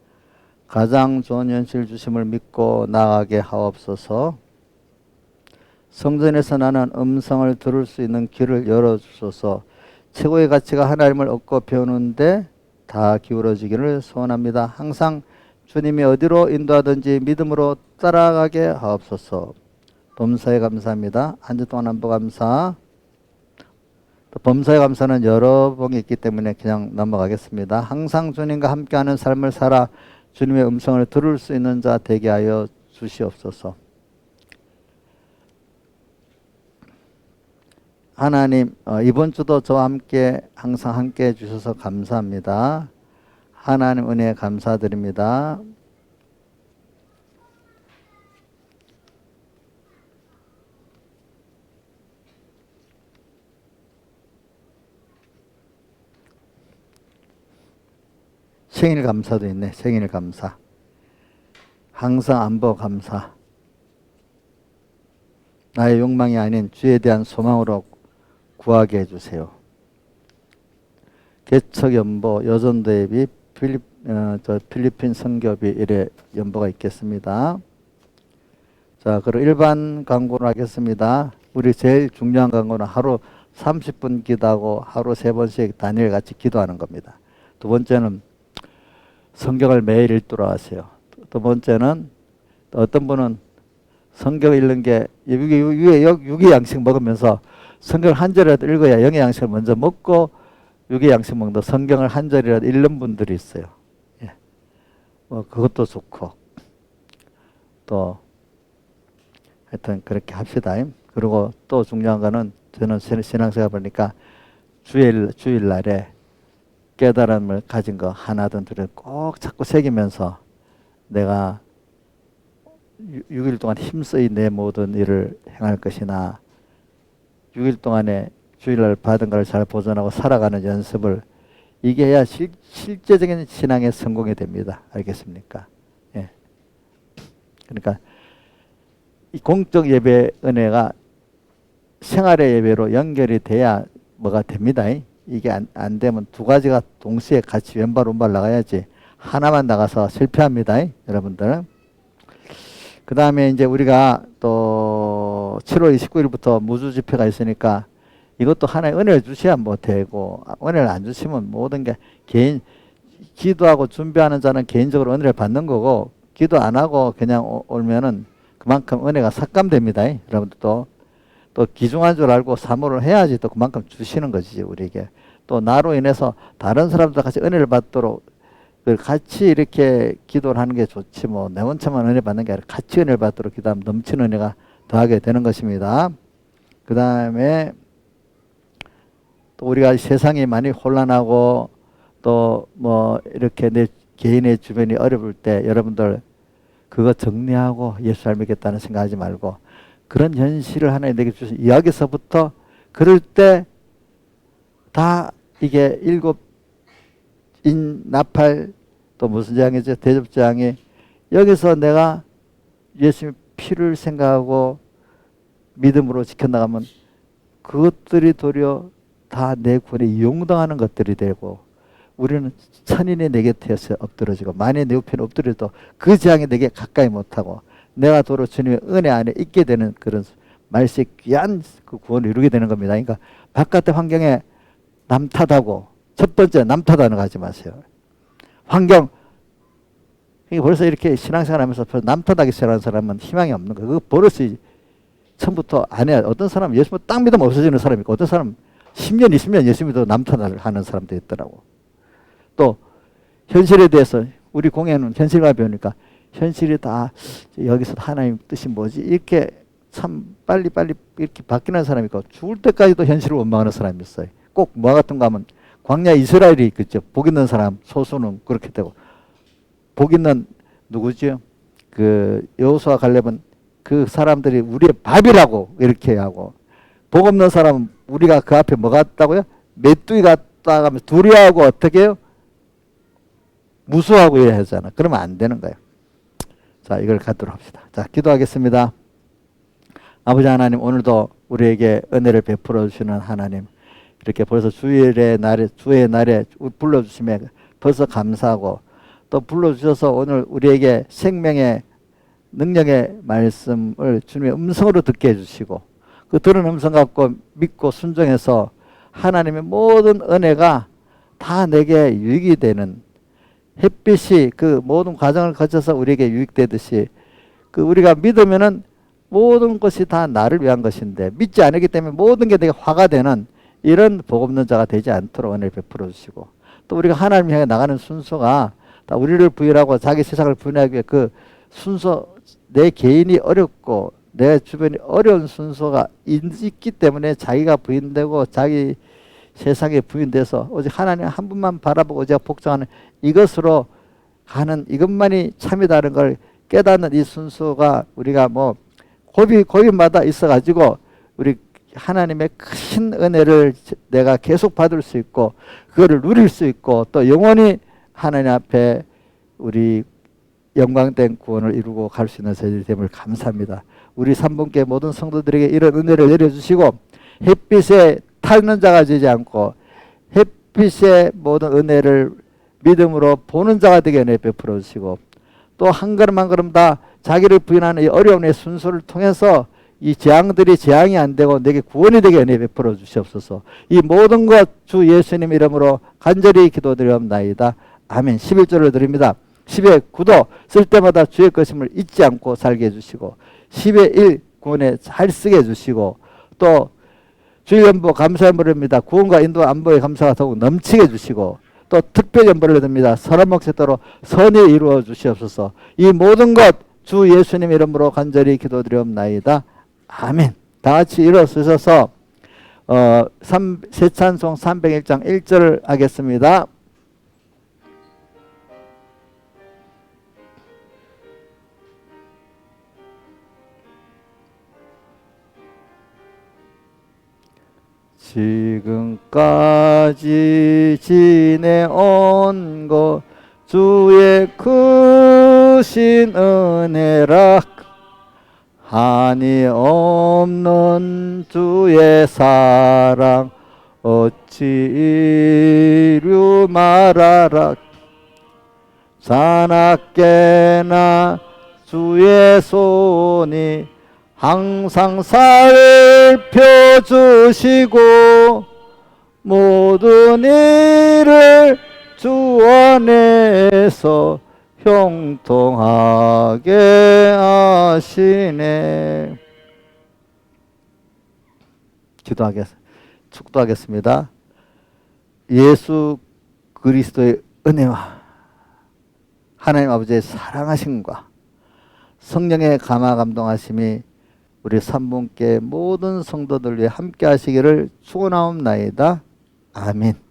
가장 좋은 현실 주심을 믿고 나아가게 하옵소서. 성전에서 나는 음성을 들을 수 있는 귀를 열어주소서. 최고의 가치가 하나님을 얻고 배우는데 다 기울어지기를 소원합니다. 항상 주님이 어디로 인도하든지 믿음으로 따라가게 하옵소서. 범사에 감사합니다. 한 주 동안 안보 감사. 또 범사에 감사는 여러 봉이 있기 때문에 그냥 넘어가겠습니다. 항상 주님과 함께하는 삶을 살아 주님의 음성을 들을 수 있는 자 되게 하여 주시옵소서. 하나님, 이번 주도 저와 함께 항상 함께 해주셔서 감사합니다. 하나님 은혜 감사드립니다. 생일 감사도 있네. 생일 감사. 항상 안보 감사. 나의 욕망이 아닌 주에 대한 소망으로 구하게 해주세요. 개척 연보, 여전도 예비, 필리핀 선교비 이래 연보가 있겠습니다. 자, 그럼 일반 광고를 하겠습니다. 우리 제일 중요한 광고는 하루 30분 기도하고 하루 3번씩 단일 같이 기도하는 겁니다. 두 번째는 성경을 매일 읽도록 하세요. 두 번째는 어떤 분은 성경 읽는 게 육의 양식 먹으면서 성경을 한 절이라도 읽어야 영의 양식을 먼저 먹고 육의 양식 먹는 성경을 한 절이라도 읽는 분들이 있어요. 예. 그것도 좋고 또 하여튼 그렇게 합시다. 그리고 또 중요한 거는 저는 신앙생활 보니까 주일날에 깨달음을 가진 거 하나든 둘은 꼭 자꾸 새기면서 내가 6일 동안 힘쓰이 내 모든 일을 행할 것이나 6일 동안에 주일날 받은 걸 잘 보존하고 살아가는 연습을 이게 해야 실제적인 신앙의 성공이 됩니다. 알겠습니까? 예. 그러니까 이 공적 예배 은혜가 생활의 예배로 연결이 돼야 뭐가 됩니다. 이게 안 되면 두 가지가 동시에 같이 왼발 오른발 나가야지 하나만 나가서 실패합니다. 여러분들. 그 다음에 이제 우리가 또 7월 29일부터 무주 집회가 있으니까 이것도 하나의 은혜를 주셔야 뭐 되고 은혜를 안 주시면 모든 게 기도하고 준비하는 자는 개인적으로 은혜를 받는 거고 기도 안 하고 그냥 오면은 그만큼 은혜가 삭감됩니다. 여러분들도 또 귀중한 줄 알고 사모를 해야지 또 그만큼 주시는 것이지 우리에게. 또 나로 인해서 다른 사람들 같이 은혜를 받도록 같이 이렇게 기도를 하는 게 좋지 뭐 내 혼자만 은혜 받는 게 아니라 같이 은혜를 받도록 기도하면 넘치는 은혜가 더하게 되는 것입니다. 그 다음에 또 우리가 세상이 많이 혼란하고 또 뭐 이렇게 내 개인의 주변이 어려울 때 여러분들 그거 정리하고 예수 잘 믿겠다는 생각하지 말고 그런 현실을 하나님 내게 주신 이야기서부터 그럴 때 다 이게 7인 나팔 또 무슨 재앙이죠? 대접재앙이 여기서 내가 예수님의 피를 생각하고 믿음으로 지켜나가면 그것들이 도리어 다 내 구원에 이용당하는 것들이 되고 우리는 천인이 내 곁에서 엎드러지고 만일 내 우편에 엎드려도 그 재앙이 내게 가까이 못하고 내가 도로 주님의 은혜 안에 있게 되는 그런 말세 귀한 그 구원을 이루게 되는 겁니다. 그러니까 바깥의 환경에 남 탓하고, 첫 번째 남 탓하는 거 하지 마세요. 환경, 벌써 이렇게 신앙생활 하면서 남 탓하기 시작하는 사람은 희망이 없는 거예요. 그거 버릇이 처음부터 안 해요. 어떤 사람은 예수 딱 믿으면 없어지는 사람이 있고, 어떤 사람은 10년, 20년 예수 믿어도 남 탓을 하는 사람도 있더라고. 또 현실에 대해서 우리 공예는 현실과 배우니까 현실이 다 여기서 하나님 뜻이 뭐지? 이렇게 참 빨리 이렇게 바뀌는 사람이 있고, 죽을 때까지도 현실을 원망하는 사람이 있어요. 꼭 뭐 같은 거 하면 광야 이스라엘이 있겠죠. 복 있는 사람 소수는 그렇게 되고, 복 있는 누구죠? 그 여호수아 갈렙은 그 사람들이 우리의 밥이라고 이렇게 하고, 복 없는 사람은 우리가 그 앞에 뭐 같다고요? 메뚜기 같다 하면 두려워하고 어떻게 해요? 무수하고 이래 하잖아. 그러면 안 되는 거예요. 자, 이걸 갖도록 합시다. 자, 기도하겠습니다. 아버지 하나님, 오늘도 우리에게 은혜를 베풀어 주시는 하나님, 이렇게 벌써 주의 날에 불러주심에 벌써 감사하고, 또 불러주셔서 오늘 우리에게 생명의 능력의 말씀을 주님의 음성으로 듣게 해주시고, 그 들은 음성 갖고 믿고 순종해서 하나님의 모든 은혜가 다 내게 유익이 되는, 햇빛이 그 모든 과정을 거쳐서 우리에게 유익되듯이, 그 우리가 믿으면은 모든 것이 다 나를 위한 것인데, 믿지 않기 때문에 모든 게 내게 화가 되는 이런 복 없는 자가 되지 않도록 은혜를 베풀어 주시고, 또 우리가 하나님 향해 나가는 순서가 다 우리를 부인하고 자기 세상을 부인하기 위해 그 순서, 내 개인이 어렵고 내 주변이 어려운 순서가 있기 때문에 자기가 부인되고 자기 세상에 부인돼서 오직 하나님 한 분만 바라보고 오직 복종하는 이것으로 가는, 이것만이 참이다는 걸 깨닫는 이 순서가 우리가 뭐 고비마다 있어가지고 우리 하나님의 큰 은혜를 내가 계속 받을 수 있고 그거를 누릴 수 있고 또 영원히 하나님 앞에 우리 영광된 구원을 이루고 갈 수 있는 저희들이 됨을 감사합니다. 우리 삼분께 모든 성도들에게 이런 은혜를 내려주시고, 햇빛에 타는 자가 되지 않고 햇빛의 모든 은혜를 믿음으로 보는 자가 되게 은혜 베풀어 주시고, 또 한 걸음 한 걸음 다 자기를 부인하는 이 어려움의 순서를 통해서 이 재앙들이 재앙이 안 되고 내게 구원이 되게 은혜 베풀어 주시옵소서. 이 모든 것 주 예수님 이름으로 간절히 기도드리옵나이다. 아멘. 11절을 드립니다. 10의 9도 쓸 때마다 주의 것임을 잊지 않고 살게 해주시고, 10의 1 구원에 잘 쓰게 해주시고, 또 주의 연보 감사 연보입니다. 구원과 인도 안보의 감사가 더욱 넘치게 해주시고, 또 특별 연보를 드립니다. 선한 목적대로 선이 이루어 주시옵소서. 이 모든 것 주 예수님 이름으로 간절히 기도드리옵나이다. 아멘. 다 같이 일어서셔서 새찬송 301장 1절을 하겠습니다. 지금까지 지내온 것 주의 크신 은혜라, 한이 없는 주의 사랑 어찌 이루 말하라. 사납게나 주의 손이 항상 살펴주시고 모든 일을 주 안에서 형통하게 하시네. 축도하겠습니다. 예수 그리스도의 은혜와 하나님 아버지의 사랑하심과 성령의 감화 감동하심이 우리 삼분께 모든 성도들 위해 함께 하시기를 축원하옵나이다. 아멘.